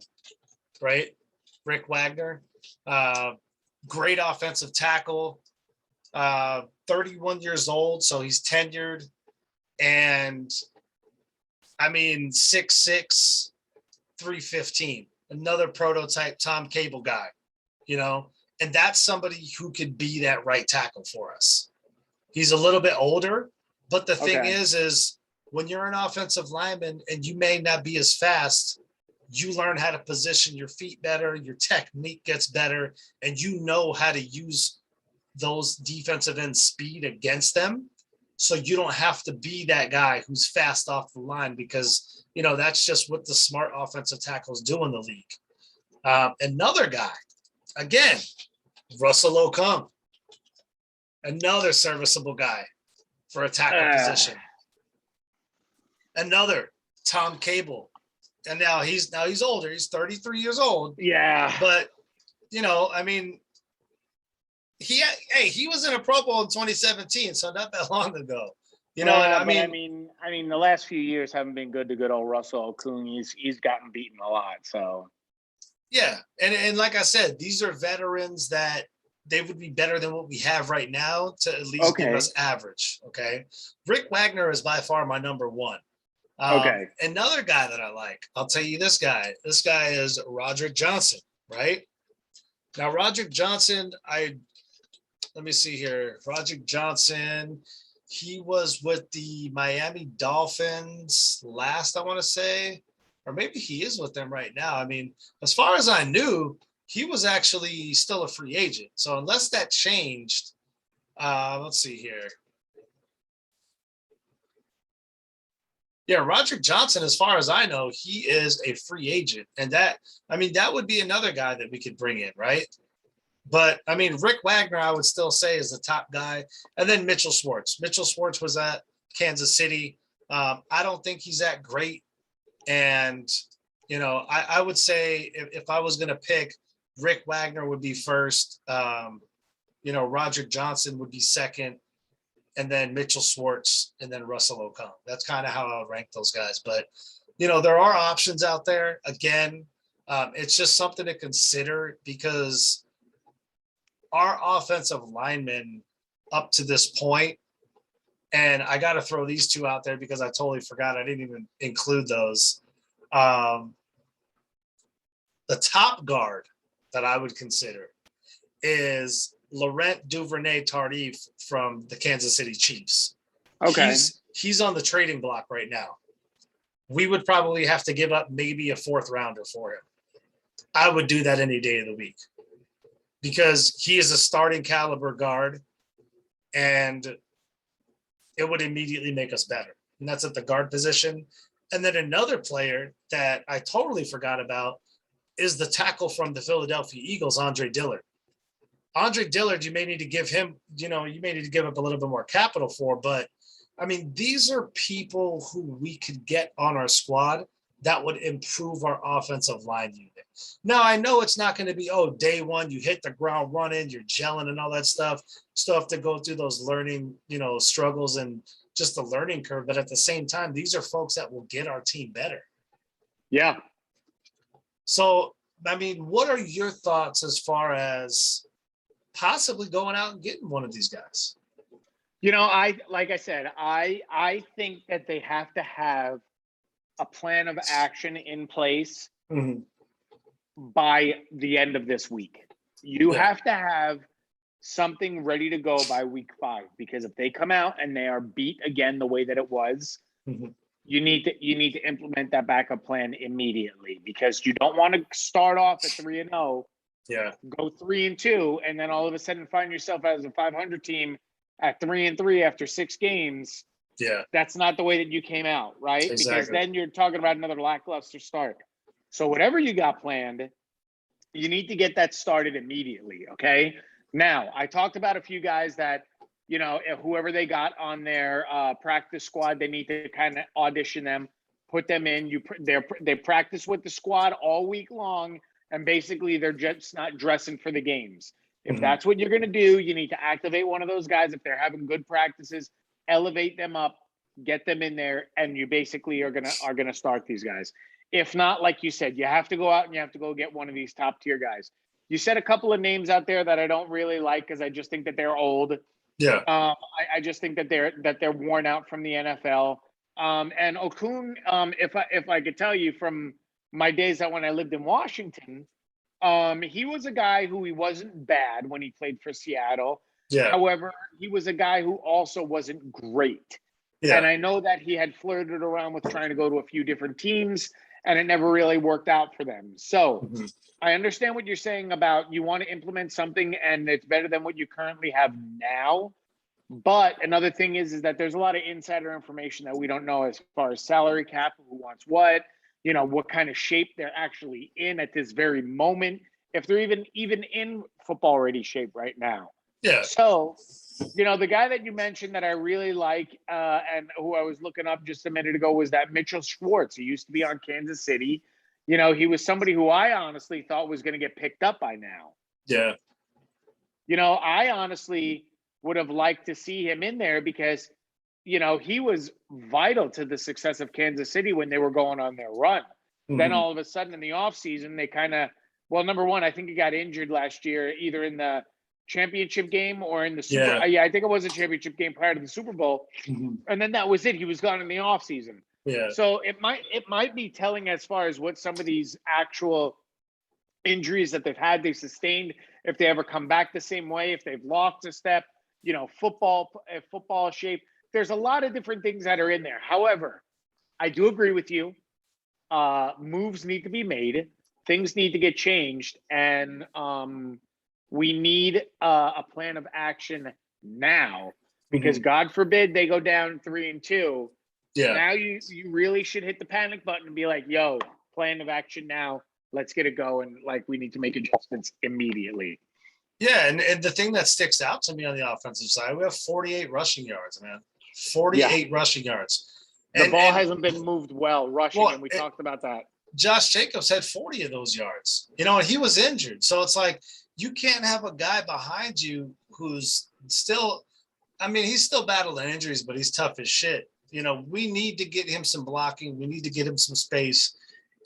right? Rick Wagner, great offensive tackle, 31 years old, so he's tenured, and I mean 6'6", 315, another prototype Tom Cable guy, and that's somebody who could be that right tackle for us. He's a little bit older, but the thing is when you're an offensive lineman and you may not be as fast, you learn how to position your feet better, your technique gets better, and you know how to use those defensive end speed against them. So you don't have to be that guy who's fast off the line because, that's just what the smart offensive tackles do in the league. Another guy, again, Russell Okung, another serviceable guy for a tackle position. Another Tom Cable. And now he's older. He's 33 years old. Yeah. But, I mean, he was in a Pro Bowl in 2017, so not that long ago. I mean, the last few years haven't been good to good old Russell Okung. He's gotten beaten a lot. So yeah, and like I said, these are veterans that they would be better than what we have right now to at least give us average. Okay, Rick Wagner is by far my number one. Another guy that I like, I'll tell you this guy. This guy is Roderick Johnson, right? Now, Roderick Johnson, let me see here. Roderick Johnson, he was with the Miami Dolphins last, I want to say, or maybe he is with them right now. I mean, as far as I knew, he was actually still a free agent. So unless that changed, let's see here. Yeah, Roderick Johnson, as far as I know, he is a free agent. And that would be another guy that we could bring in, right? But, Rick Wagner, I would still say, is the top guy. And then Mitchell Schwartz. Mitchell Schwartz was at Kansas City. I don't think he's that great. And, I would say if I was going to pick, Rick Wagner would be first. Roderick Johnson would be second. And then Mitchell Schwartz, and then Russell Okung. That's kind of how I would rank those guys. But, there are options out there. Again, it's just something to consider because our offensive linemen up to this point, and I got to throw these two out there because I totally forgot. I didn't even include those. The top guard that I would consider is Laurent Duvernay-Tardif from the Kansas City Chiefs. Okay. He's on the trading block right now. We would probably have to give up maybe a fourth rounder for him. I would do that any day of the week because he is a starting caliber guard and it would immediately make us better. And that's at the guard position. And then another player that I totally forgot about is the tackle from the Philadelphia Eagles, Andre Dillard. Andre Dillard, you may need to give him, you may need to give up a little bit more capital for, but these are people who we could get on our squad that would improve our offensive line unit. Now, I know it's not going to be, day one, you hit the ground running, you're gelling and all that stuff. Still have to go through those learning, struggles and just the learning curve. But at the same time, these are folks that will get our team better. Yeah. So, what are your thoughts as far as possibly going out and getting one of these guys? Like I said, I think that they have to have a plan of action in place by the end of this week. You have to have something ready to go by week 5, because if they come out and they are beat again the way that it was, you need to implement that backup plan immediately, because you don't want to start off at 3-0. Yeah. Go 3-2, and then all of a sudden find yourself as a 500 team at 3-3 after 6 games. Yeah. That's not the way that you came out, right? Exactly. Because then you're talking about another lackluster start. So whatever you got planned, you need to get that started immediately, okay? Now, I talked about a few guys that, whoever they got on their practice squad, they need to kind of audition them, put them in. They practice with the squad all week long, and basically they're just not dressing for the games. If that's what you're going to do, you need to activate one of those guys if they're having good practices, elevate them up, get them in there, and you basically are gonna start these guys. If not, like you said, you have to go out and you have to go get one of these top tier guys. You said a couple of names out there that I don't really like because I just think that they're old. Yeah. I just think that they're worn out from the NFL. And Okun, if I could tell you from my days that when I lived in Washington, he was a guy who he wasn't bad when he played for Seattle. Yeah. However, he was a guy who also wasn't great. Yeah. And I know that he had flirted around with trying to go to a few different teams, and it never really worked out for them. So I understand what you're saying about you want to implement something and it's better than what you currently have now. But another thing is that there's a lot of insider information that we don't know as far as salary cap, who wants what, what kind of shape they're actually in at this very moment, if they're even in football ready shape right now. Yeah. So, the guy that you mentioned that I really like and who I was looking up just a minute ago was that Mitchell Schwartz. He used to be on Kansas City. He was somebody who I honestly thought was going to get picked up by now. Yeah. I honestly would have liked to see him in there because, he was vital to the success of Kansas City when they were going on their run. Then all of a sudden in the offseason, they kind of, number one, I think he got injured last year, either in the championship game or in the Super. Yeah, I think it was a championship game prior to the Super Bowl. And then that was it. He was gone in the offseason. Yeah. So it might be telling as far as what some of these actual injuries that they've sustained, if they ever come back the same way, if they've lost a step, football shape. There's a lot of different things that are in there. However, I do agree with you. Moves need to be made. Things need to get changed. And we need a plan of action now because God forbid they go down 3-2. Yeah. Now you really should hit the panic button and be like, yo, plan of action now. Let's get it going. We need to make adjustments immediately. Yeah. And the thing that sticks out to me on the offensive side, we have 48 rushing yards, man. 48 rushing yards. The ball hasn't been moved well rushing, and we talked about that. Josh Jacobs had 40 of those yards, and he was injured. So it's like, you can't have a guy behind you who's still, he's still battling injuries, but he's tough as shit. We need to get him some blocking. We need to get him some space.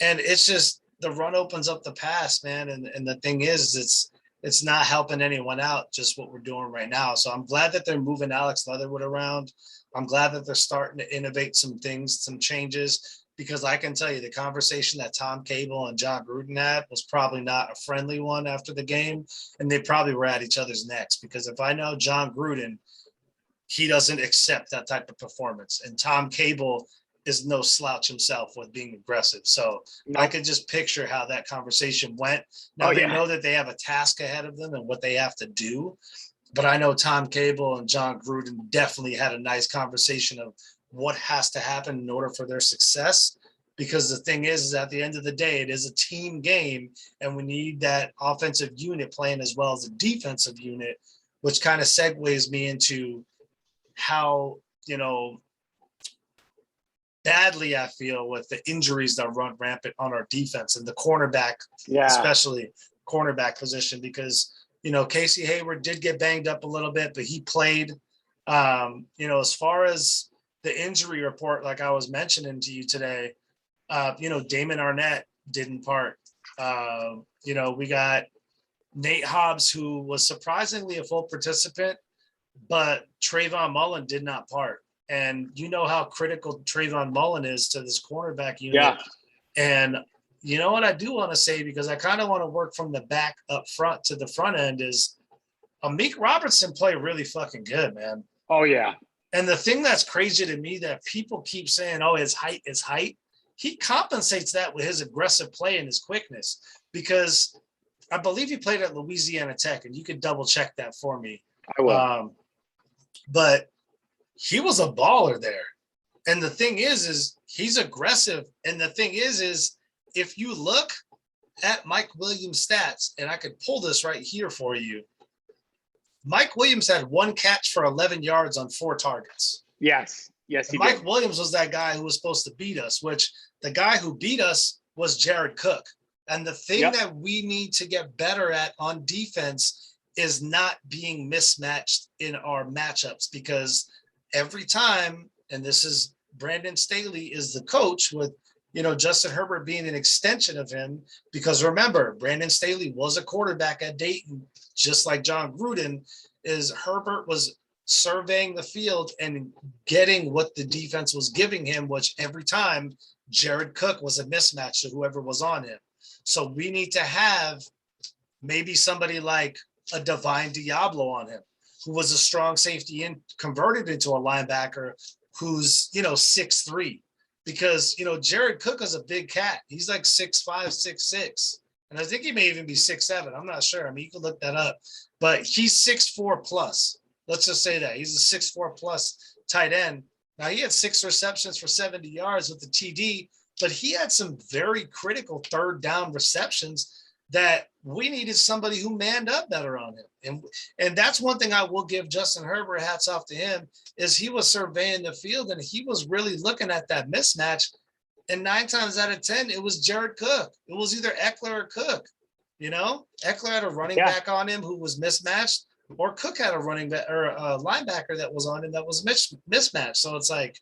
And it's just the run opens up the pass, man. And the thing is, it's not helping anyone out, just what we're doing right now. So I'm glad that they're moving Alex Leatherwood around. I'm glad that they're starting to innovate some things, some changes, because I can tell you the conversation that Tom Cable and John Gruden had was probably not a friendly one after the game. And they probably were at each other's necks, because if I know John Gruden, he doesn't accept that type of performance. And Tom Cable is no slouch himself with being aggressive. So I could just picture how that conversation went. Now they know that they have a task ahead of them and what they have to do. But I know Tom Cable and John Gruden definitely had a nice conversation of what has to happen in order for their success. Because the thing is at the end of the day, it is a team game, and we need that offensive unit playing as well as the defensive unit, which kind of segues me into how, badly I feel with the injuries that run rampant on our defense and the cornerback, especially cornerback position, because, Casey Hayward did get banged up a little bit, but he played. As far as the injury report, like I was mentioning to you today, Damon Arnett didn't part. We got Nate Hobbs, who was surprisingly a full participant, but Trayvon Mullen did not part. And you know how critical Trayvon Mullen is to this cornerback unit. Yeah. And you know what I do want to say, because I kind of want to work from the back up front to the front end, is Amik Robertson played really fucking good, man. Oh, yeah. And the thing that's crazy to me that people keep saying, his height. He compensates that with his aggressive play and his quickness, because I believe he played at Louisiana Tech, and you could double check that for me. I will. But he was a baller there. And the thing is he's aggressive. And the thing is if you look at Mike Williams' stats, and I could pull this right here for you, Mike Williams had one catch for 11 yards on 4 targets. Yes, Mike Williams was that guy who was supposed to beat us, which the guy who beat us was Jared Cook. And the thing that we need to get better at on defense is not being mismatched in our matchups, because every time and this is Brandon Staley is the coach with, Justin Herbert being an extension of him, because remember, Brandon Staley was a quarterback at Dayton, just like John Gruden. Is Herbert was surveying the field and getting what the defense was giving him, which every time Jared Cook was a mismatch to whoever was on him. So we need to have maybe somebody like a Divine Diablo on him, who was a strong safety and converted into a linebacker who's, 6'3", because, Jared Cook is a big cat. He's like 6'5", 6'6", and I think he may even be 6'7". I'm not sure. I mean, you can look that up, but he's 6'4" plus. Let's just say that he's a 6'4" plus tight end. Now, he had 6 receptions for 70 yards with the TD, but he had some very critical third down receptions that we needed somebody who manned up better on him. And that's one thing I will give Justin Herbert, hats off to him, is he was surveying the field and he was really looking at that mismatch. And 9 times out of 10, it was Jared Cook. It was either Eckler or Cook. Eckler had a running back on him who was mismatched, or Cook had a running back or a linebacker that was on him that was mismatched. So it's like,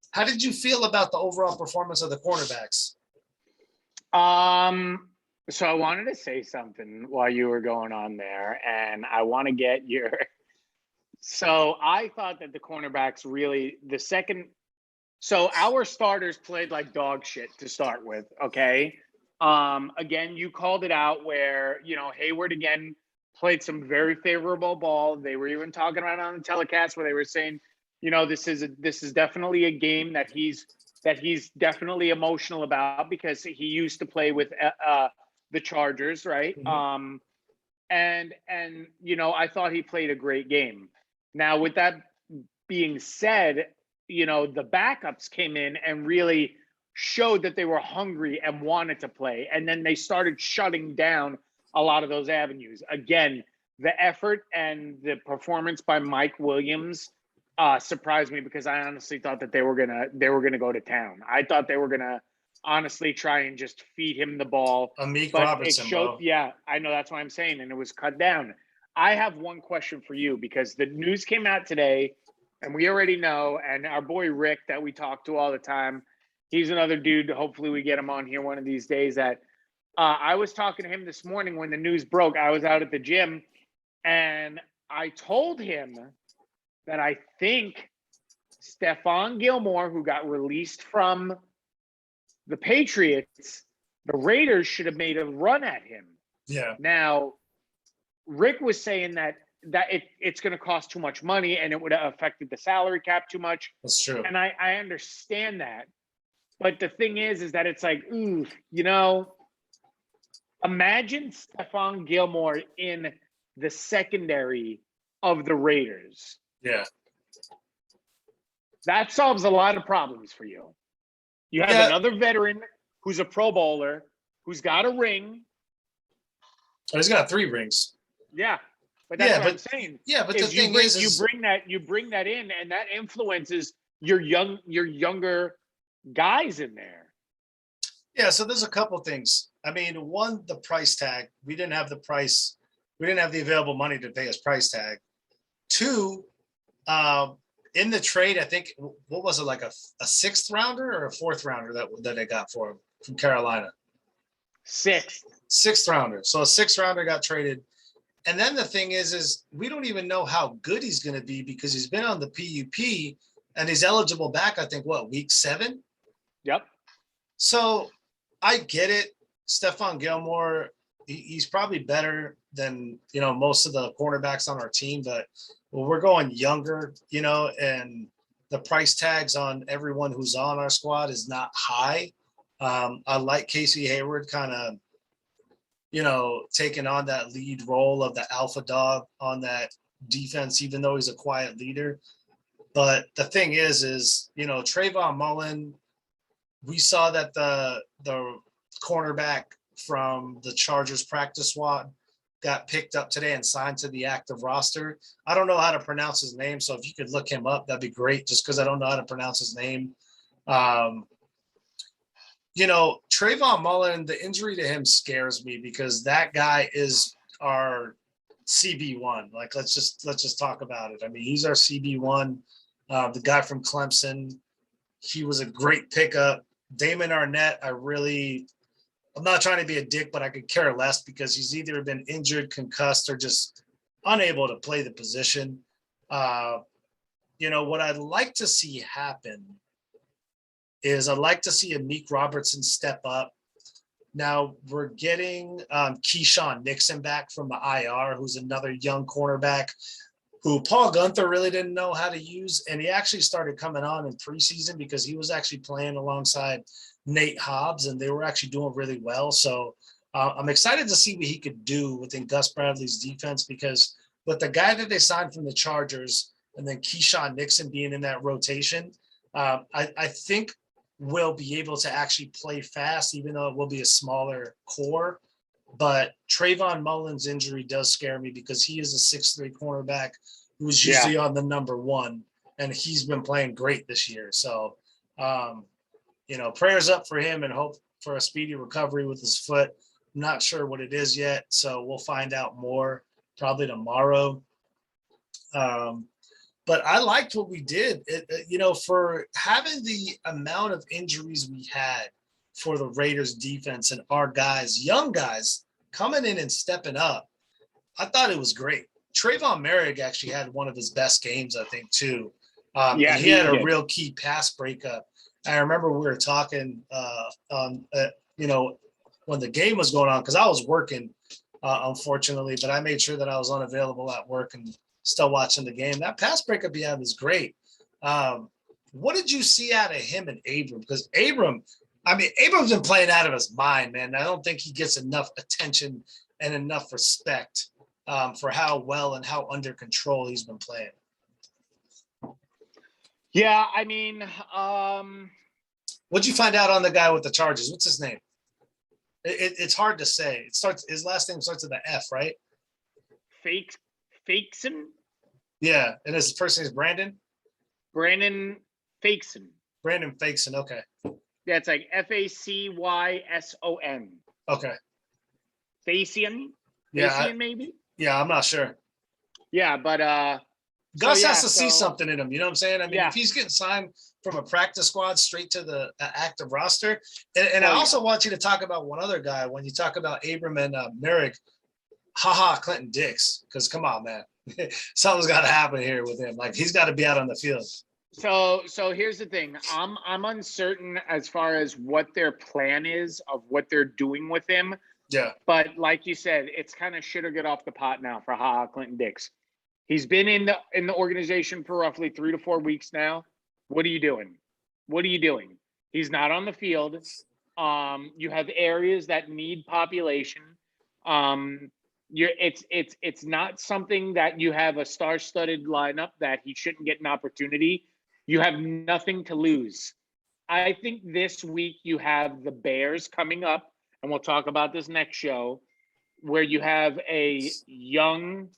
how did you feel about the overall performance of the cornerbacks? So I wanted to say something while you were going on there, and I want to get your. So I thought that the cornerbacks really So our starters played like dog shit to start with. Okay. Again, you called it out where, Hayward again played some very favorable ball. They were even talking about it on the telecast where they were saying, this is definitely a game that he's definitely emotional about, because he used to play with the Chargers, right? Mm-hmm. And I thought he played a great game. Now, with that being said, the backups came in and really showed that they were hungry and wanted to play. And then they started shutting down a lot of those avenues. Again, the effort and the performance by Mike Williams surprised me, because I honestly thought that they were gonna go to town. I thought they were gonna honestly try and just feed him the ball. Amik But Robertson, it showed, bro. yeah, I know, that's what I'm saying, and it was cut down. I have one question for you, because the news came out today, and we already know, and our boy Rick that we talk to all the time, he's another dude. Hopefully we get him on here one of these days. That I was talking to him this morning when the news broke. I was out at the gym, and I told him that I think Stephon Gilmore, who got released from the Patriots, the Raiders should have made a run at him. Yeah. Now, Rick was saying that it's going to cost too much money and it would have affected the salary cap too much. That's true. And I understand that. But the thing is that it's like, imagine Stephon Gilmore in the secondary of the Raiders. Yeah. That solves a lot of problems for you. You have another veteran who's a Pro Bowler, who's got a ring. Oh, he's got 3 rings. Yeah. But that's what I'm saying. Yeah, but the thing is you bring that in, and that influences your younger guys in there. Yeah, so there's a couple things. I mean, one, the price tag. We didn't have the price. We didn't have the available money to pay his price tag. 2, in the trade, I think, what was it, like a 6th rounder or a 4th rounder that they got for him from Carolina? 6th rounder. So a 6th rounder got traded. And then the thing is we don't even know how good he's going to be, because he's been on the PUP and he's eligible back, I think, week 7? Yep. So I get it. Stephon Gilmore, he's probably better than, most of the cornerbacks on our team, but we're going younger, and the price tags on everyone who's on our squad is not high. I like Casey Hayward kind of, taking on that lead role of the alpha dog on that defense, even though he's a quiet leader. But the thing is, Trayvon Mullen, we saw that the cornerback from the Chargers practice squad got picked up today and signed to the active roster. I don't know how to pronounce his name, so if you could look him up, that'd be great, just because I don't know how to pronounce his name. Trayvon Mullen, the injury to him scares me, because that guy is our CB1. Like, let's just talk about it. I mean, he's our CB1. The guy from Clemson, he was a great pickup. Damon Arnett, I'm not trying to be a dick, but I could care less because he's either been injured, concussed, or just unable to play the position. What I'd like to see happen is I'd like to see Amik Robertson step up. Now we're getting Keyshawn Nixon back from the IR, who's another young cornerback who Paul Gunther really didn't know how to use. And he actually started coming on in preseason because he was actually playing alongside Nate Hobbs, and they were actually doing really well. So I'm excited to see what he could do within Gus Bradley's defense, because with the guy that they signed from the Chargers and then Keyshawn Nixon being in that rotation, I think we'll be able to actually play fast, even though it will be a smaller core. But Trayvon Mullen's injury does scare me because he is a 6'3" cornerback who's usually on the number one, and he's been playing great this year. So, prayers up for him and hope for a speedy recovery with his foot. I'm not sure what it is yet, so we'll find out more probably tomorrow. But I liked what we did, for having the amount of injuries we had for the Raiders defense and our guys, young guys coming in and stepping up. I thought it was great. Trayvon Merrick actually had one of his best games, I think, too. He had a real key pass breakup. I remember we were talking, when the game was going on, because I was working, unfortunately, but I made sure that I was unavailable at work and still watching the game. That pass breakup he had was great. What did you see out of him and Abram? Because Abram's been playing out of his mind, man. I don't think he gets enough attention and enough respect for how well and how under control he's been playing. Yeah, what'd you find out on the guy with the Chargers? What's his name? It's hard to say. His last name starts with an F, right? Fakeson? Yeah, and his first name is Brandon? Brandon Fakeson. Brandon Fakeson, okay. Yeah, it's like Facyon. Okay. Facian? Yeah. Facian, maybe? Yeah, I'm not sure. Yeah, but Gus has to see something in him. You know what I'm saying? If he's getting signed from a practice squad straight to the active roster. And I also want you to talk about one other guy when you talk about Abram and Merrick. Clinton Dix, because come on, man. Something's got to happen here with him. Like, he's got to be out on the field. So here's the thing. I'm uncertain as far as what their plan is of what they're doing with him. Yeah. But like you said, it's kind of shit or get off the pot now for Clinton Dix. He's been in the organization for roughly 3 to 4 weeks now. What are you doing? He's not on the field. You have areas that need population. It's not something that you have a star-studded lineup that he shouldn't get an opportunity. You have nothing to lose. I think this week you have the Bears coming up, and we'll talk about this next show, where you have a young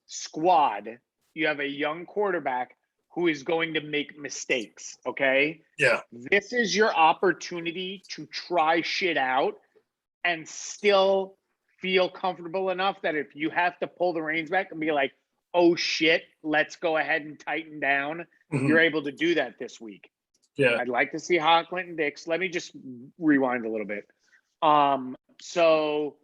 squad. You have a young quarterback who is going to make mistakes, okay? Yeah. This is your opportunity to try shit out and still feel comfortable enough that if you have to pull the reins back and be like, oh shit, let's go ahead and tighten down, you're able to do that this week. Yeah. I'd like to see Clinton Dix. Let me just rewind a little bit. So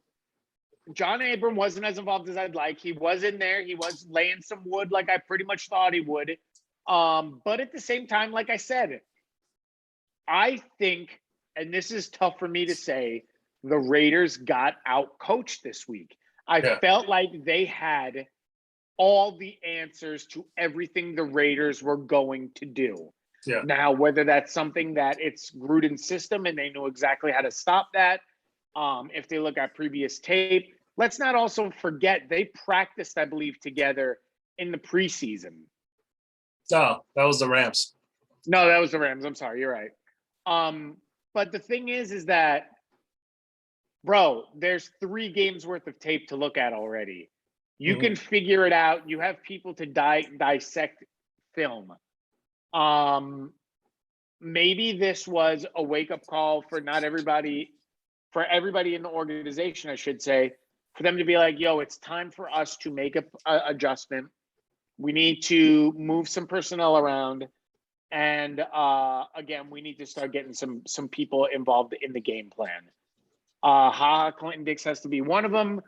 John Abram wasn't as involved as I'd like. He was in there. He was laying some wood like I pretty much thought he would. But at the same time, like I said, I think, and this is tough for me to say, the Raiders got out-coached this week. I felt like they had all the answers to everything the Raiders were going to do. Yeah. Now, whether that's something that it's Gruden's system and they know exactly how to stop that, if they look at previous tape, let's not also forget they practiced, I believe, together in the preseason. No, that was the Rams. No, that was the Rams. I'm sorry. You're right. But the thing is that, bro, there's 3 games worth of tape to look at already. You can figure it out. You have people to dissect film. Maybe this was a wake-up call for everybody in the organization, I should say, for them to be like, yo, it's time for us to make a adjustment. We need to move some personnel around. And again, we need to start getting some people involved in the game plan. Clinton Dix has to be one of them.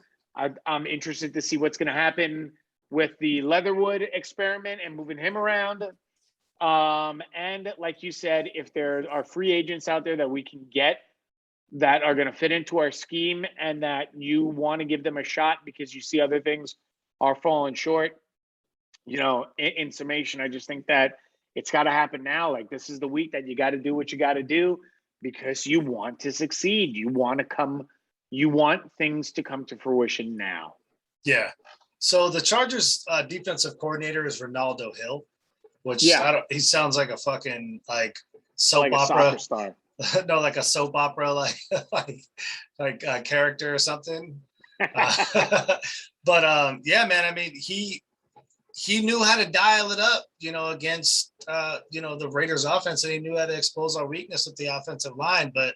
I'm interested to see what's going to happen with the Leatherwood experiment and moving him around. And like you said, if there are free agents out there that we can get that are going to fit into our scheme and that you want to give them a shot because you see other things are falling short, in summation, I just think that it's got to happen now. Like, this is the week that you got to do what you got to do because you want to succeed. You want things to come to fruition now. Yeah. So the Chargers defensive coordinator is Ronaldo Hill, which he sounds like a fucking soap opera star. No, like a soap opera, like a character or something. But yeah, man, I mean, he knew how to dial it up, against, the Raiders offense, and he knew how to expose our weakness with the offensive line. But,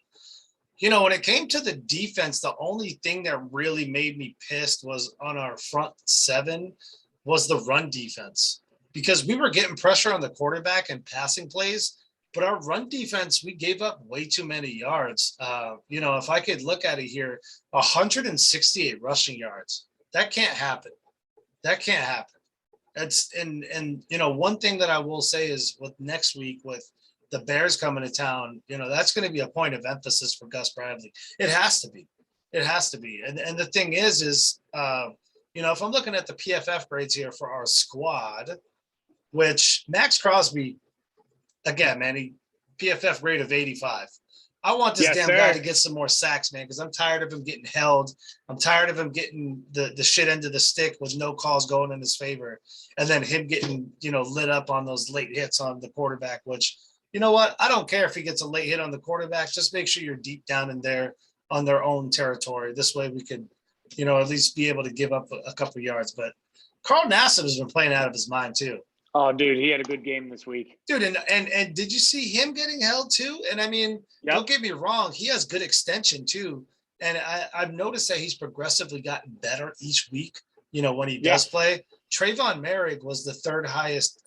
when it came to the defense, the only thing that really made me pissed was on our front seven was the run defense, because we were getting pressure on the quarterback and passing plays, but our run defense, we gave up way too many yards. If I could look at it here, 168 rushing yards. That can't happen. That's one thing that I will say is with next week with the Bears coming to town, that's going to be a point of emphasis for Gus Bradley. It has to be. And the thing is, if I'm looking at the PFF grades here for our squad, which Max Crosby, again, man, he PFF grade of 85. I want this guy to get some more sacks, man, because I'm tired of him getting held. I'm tired of him getting the shit end of the stick with no calls going in his favor. And then him getting, lit up on those late hits on the quarterback, which, you know what? I don't care if he gets a late hit on the quarterback. Just make sure you're deep down in there on their own territory. This way we could, at least be able to give up a couple of yards. But Carl Nassib has been playing out of his mind too. Oh, dude, he had a good game this week. Dude, and did you see him getting held too? And I mean, Don't get me wrong, he has good extension too. And I've noticed that he's progressively gotten better each week, when he does play. Trayvon Merrick was the third highest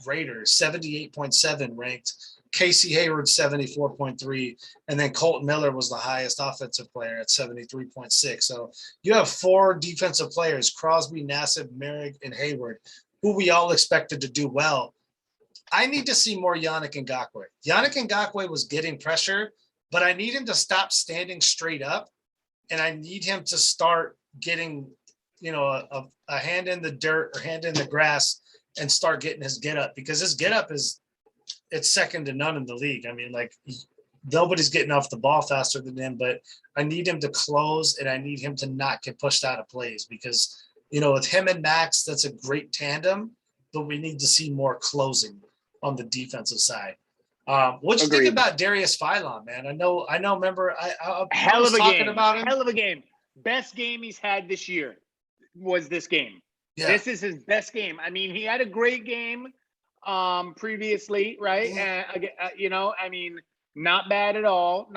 Raider, 78.7 ranked. Casey Hayward, 74.3. And then Colton Miller was the highest offensive player at 73.6. So you have four defensive players, Crosby, Nassib, Merrick, and Hayward, who we all expected to do well. I need to see more Yannick Ngakoue. Yannick Ngakoue was getting pressure, but I need him to stop standing straight up, and I need him to start getting, a hand in the dirt or hand in the grass and start getting his get up, because his get up it's second to none in the league. I mean, nobody's getting off the ball faster than him, but I need him to close, and I need him to not get pushed out of plays, because with him and Max, that's a great tandem, but we need to see more closing on the defensive side. What do you think about Darius Phylon, man? I know. Remember, I was talking about him. Hell of a game. Best game he's had this year was this game. Yeah. This is his best game. I mean, he had a great game previously, right? And, not bad at all.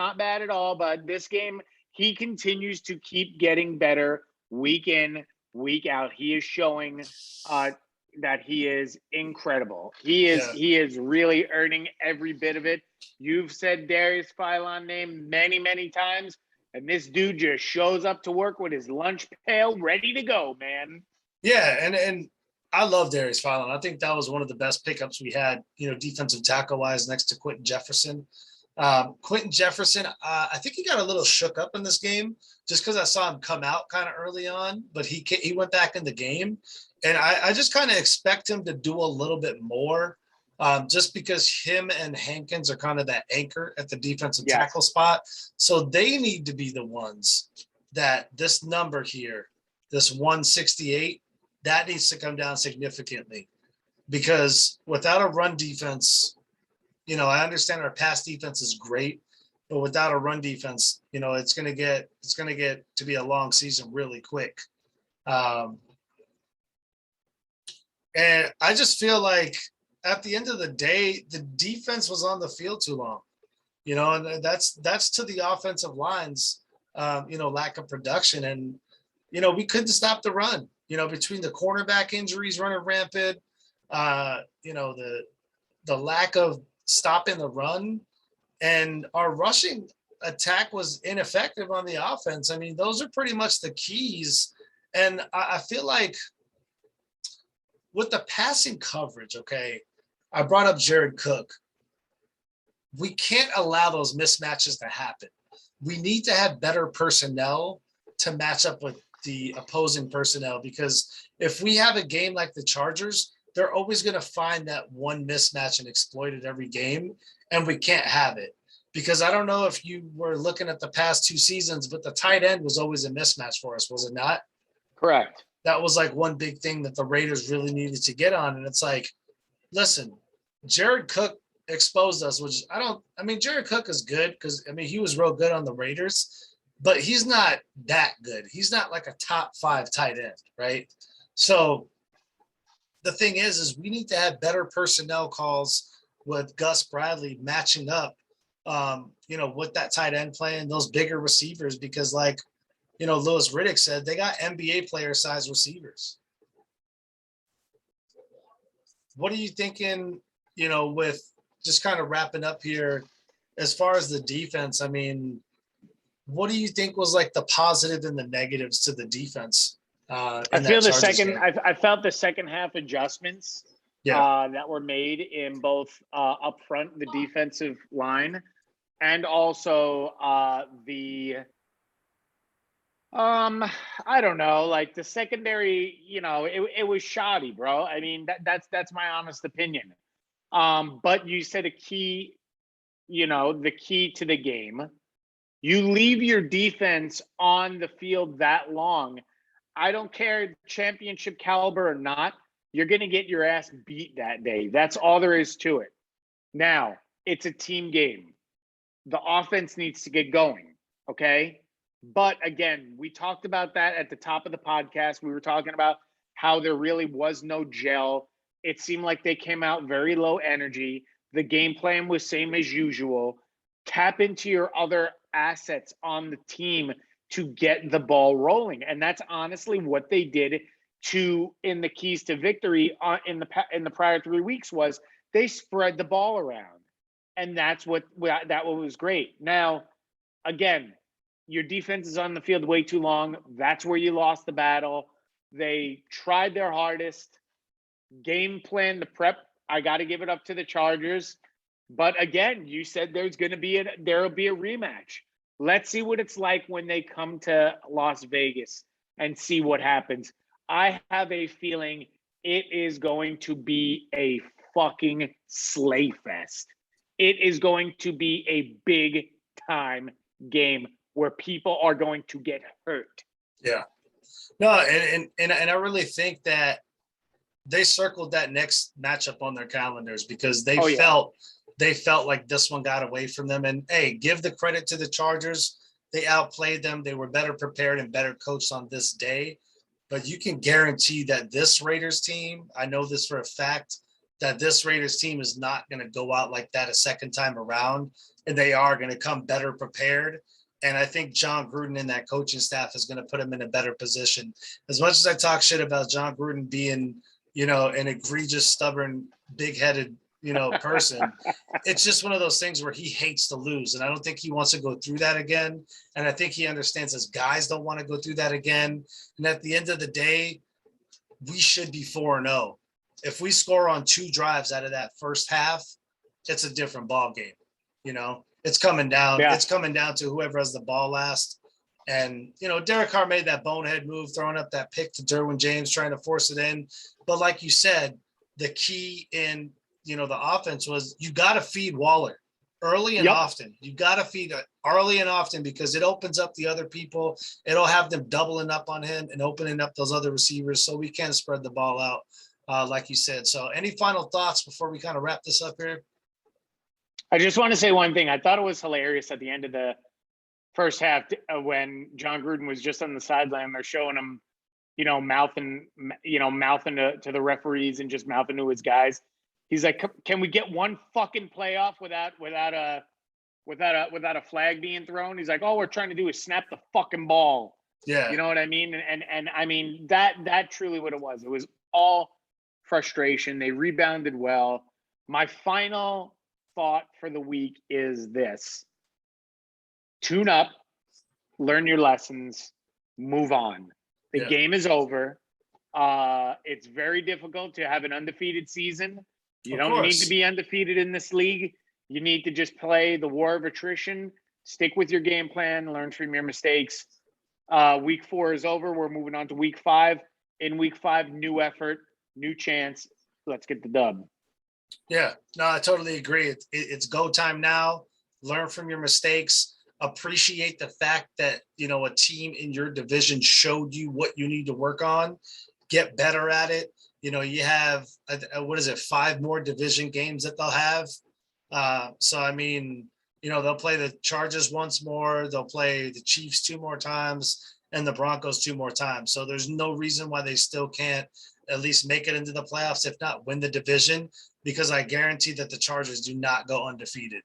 But this game, he continues to keep getting better week in, week out. He is showing that he is incredible. He is really earning every bit of it. You've said Darius Phylon name many, many times, and this dude just shows up to work with his lunch pail ready to go, man. Yeah, and I love Darius Phylon. I think that was one of the best pickups we had, defensive tackle wise, next to Quentin Jefferson. Quentin Jefferson, I think he got a little shook up in this game just because I saw him come out kind of early on, but he went back in the game, and I just kind of expect him to do a little bit more, just because him and Hankins are kind of that anchor at the defensive tackle spot. So they need to be the ones that this number here, this 168, that needs to come down significantly, because without a run defense, I understand our pass defense is great, but without a run defense, it's going to get to be a long season really quick. And I just feel like at the end of the day, the defense was on the field too long, and that's to the offensive lines, lack of production. And, we couldn't stop the run. between the cornerback injuries running rampant, the lack of stopping the run, and our rushing attack was ineffective on the offense. I mean, those are pretty much the keys. And I feel like with the passing coverage, okay, I brought up Jared Cook. We can't allow those mismatches to happen. We need to have better personnel to match up with the opposing personnel, because if we have a game like the Chargers, they're always going to find that one mismatch and exploit it every game, and we can't have it. Because I don't know if you were looking at the past 2 seasons, but the tight end was always a mismatch for us, was it not? Correct. That was like one big thing that the Raiders really needed to get on. And it's like, listen, Jared Cook exposed us, Jared Cook is good because, he was real good on the Raiders, but he's not that good. He's not like a top 5 tight end, right? So the thing is we need to have better personnel calls with Gus Bradley matching up, with that tight end playing those bigger receivers, because Louis Riddick said, they got NBA player size receivers. What are you thinking, with just kind of wrapping up here, as far as the defense? I mean, what do you think was like the positive and the negatives to the defense? I felt the second half adjustments that were made in both up front, the defensive line, and also I don't know, like the secondary, it was shoddy, bro. I mean, that's my honest opinion. But you said a key, the key to the game. You leave your defense on the field that long, I don't care championship caliber or not, you're going to get your ass beat that day. That's all there is to it. Now, it's a team game. The offense needs to get going, okay? But again, we talked about that at the top of the podcast. We were talking about how there really was no gel. It seemed like they came out very low energy. The game plan was same as usual. Tap into your other assets on the team to get the ball rolling. And that's honestly what they did in the keys to victory in the prior 3 weeks was they spread the ball around. And that was great. Now, again, your defense is on the field way too long. That's where you lost the battle. They tried their hardest. Game plan, the prep, I got to give it up to the Chargers. But again, you said there'll be a rematch. Let's see what it's like when they come to Las Vegas and see what happens. I have a feeling it is going to be a fucking slay fest. It is going to be a big time game where people are going to get hurt. Yeah. No, and I really think that they circled that next matchup on their calendars because they felt like this one got away from them. And hey, give the credit to the Chargers. They outplayed them. They were better prepared and better coached on this day. But you can guarantee that this Raiders team, I know this for a fact, that this Raiders team is not going to go out like that a second time around, and they are going to come better prepared. And I think John Gruden and that coaching staff is going to put them in a better position. As much as I talk shit about John Gruden being, an egregious, stubborn, big-headed, person, it's just one of those things where he hates to lose. And I don't think he wants to go through that again. And I think he understands his guys don't want to go through that again. And at the end of the day, we should be 4-0. If we score on 2 drives out of that first half, it's a different ball game. It's coming down. Yeah. It's coming down to whoever has the ball last. And, Derek Carr made that bonehead move, throwing up that pick to Derwin James, trying to force it in. But like you said, the key in, the offense was you got to feed Waller early and often. You got to feed it early and often because it opens up the other people. It'll have them doubling up on him and opening up those other receivers so we can spread the ball out, like you said. So any final thoughts before we kind of wrap this up here? I just want to say one thing. I thought it was hilarious at the end of the first half when John Gruden was just on the sideline. They're showing him, mouthing to the referees and just mouthing to his guys. He's like, "Can we get one fucking playoff without a flag being thrown?" He's like, "All we're trying to do is snap the fucking ball." Yeah. You know what I mean? And I mean that truly what it was. It was all frustration. They rebounded well. My final thought for the week is this: tune up, learn your lessons, move on. The game is over. It's very difficult to have an undefeated season. You don't need to be undefeated in this league. You need to just play the war of attrition, stick with your game plan, learn from your mistakes. Week 4 is over. We're moving on to week 5. In week 5, new effort, new chance. Let's get the dub. Yeah, no, I totally agree. It's go time now. Learn from your mistakes. Appreciate the fact that, you know, a team in your division showed you what you need to work on. Get better at it. You know, you have, 5 more division games that they'll have. So, I mean, you know, they'll play the Chargers once more. They'll play the Chiefs 2 more times and the Broncos 2 more times. So there's no reason why they still can't at least make it into the playoffs, if not win the division, because I guarantee that the Chargers do not go undefeated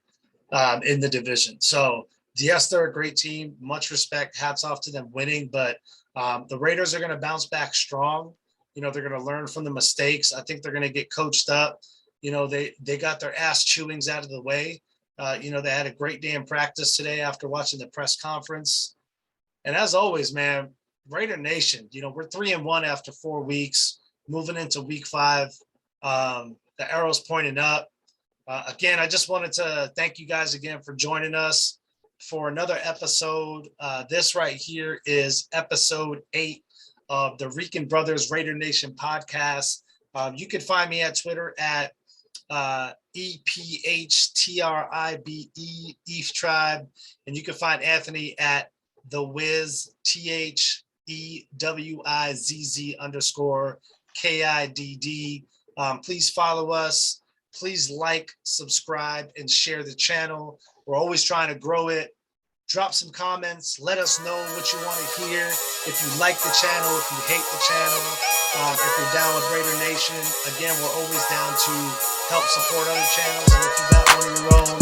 in the division. So, yes, they're a great team. Much respect. Hats off to them winning. But the Raiders are going to bounce back strong. You know, they're going to learn from the mistakes. I think they're going to get coached up. You know, they got their ass chewings out of the way. You know, they had a great day in practice today after watching the press conference. And as always, man, Raider Nation, you know, we're 3-1 after 4 weeks, moving into week 5. The arrow's pointing up. Again, I just wanted to thank you guys again for joining us for another episode. This right here is episode 8 of the Rican Brothers Raider Nation podcast. You can find me at Twitter at EPHTRIBE, Eve Tribe. And you can find Anthony at the Wiz, THEWIZZ_KIDD. Please follow us. Please like, subscribe, and share the channel. We're always trying to grow it. Drop some comments. Let us know what you want to hear. If you like the channel, if you hate the channel, if you're down with Raider Nation. Again, we're always down to help support other channels. And if you got one of your own,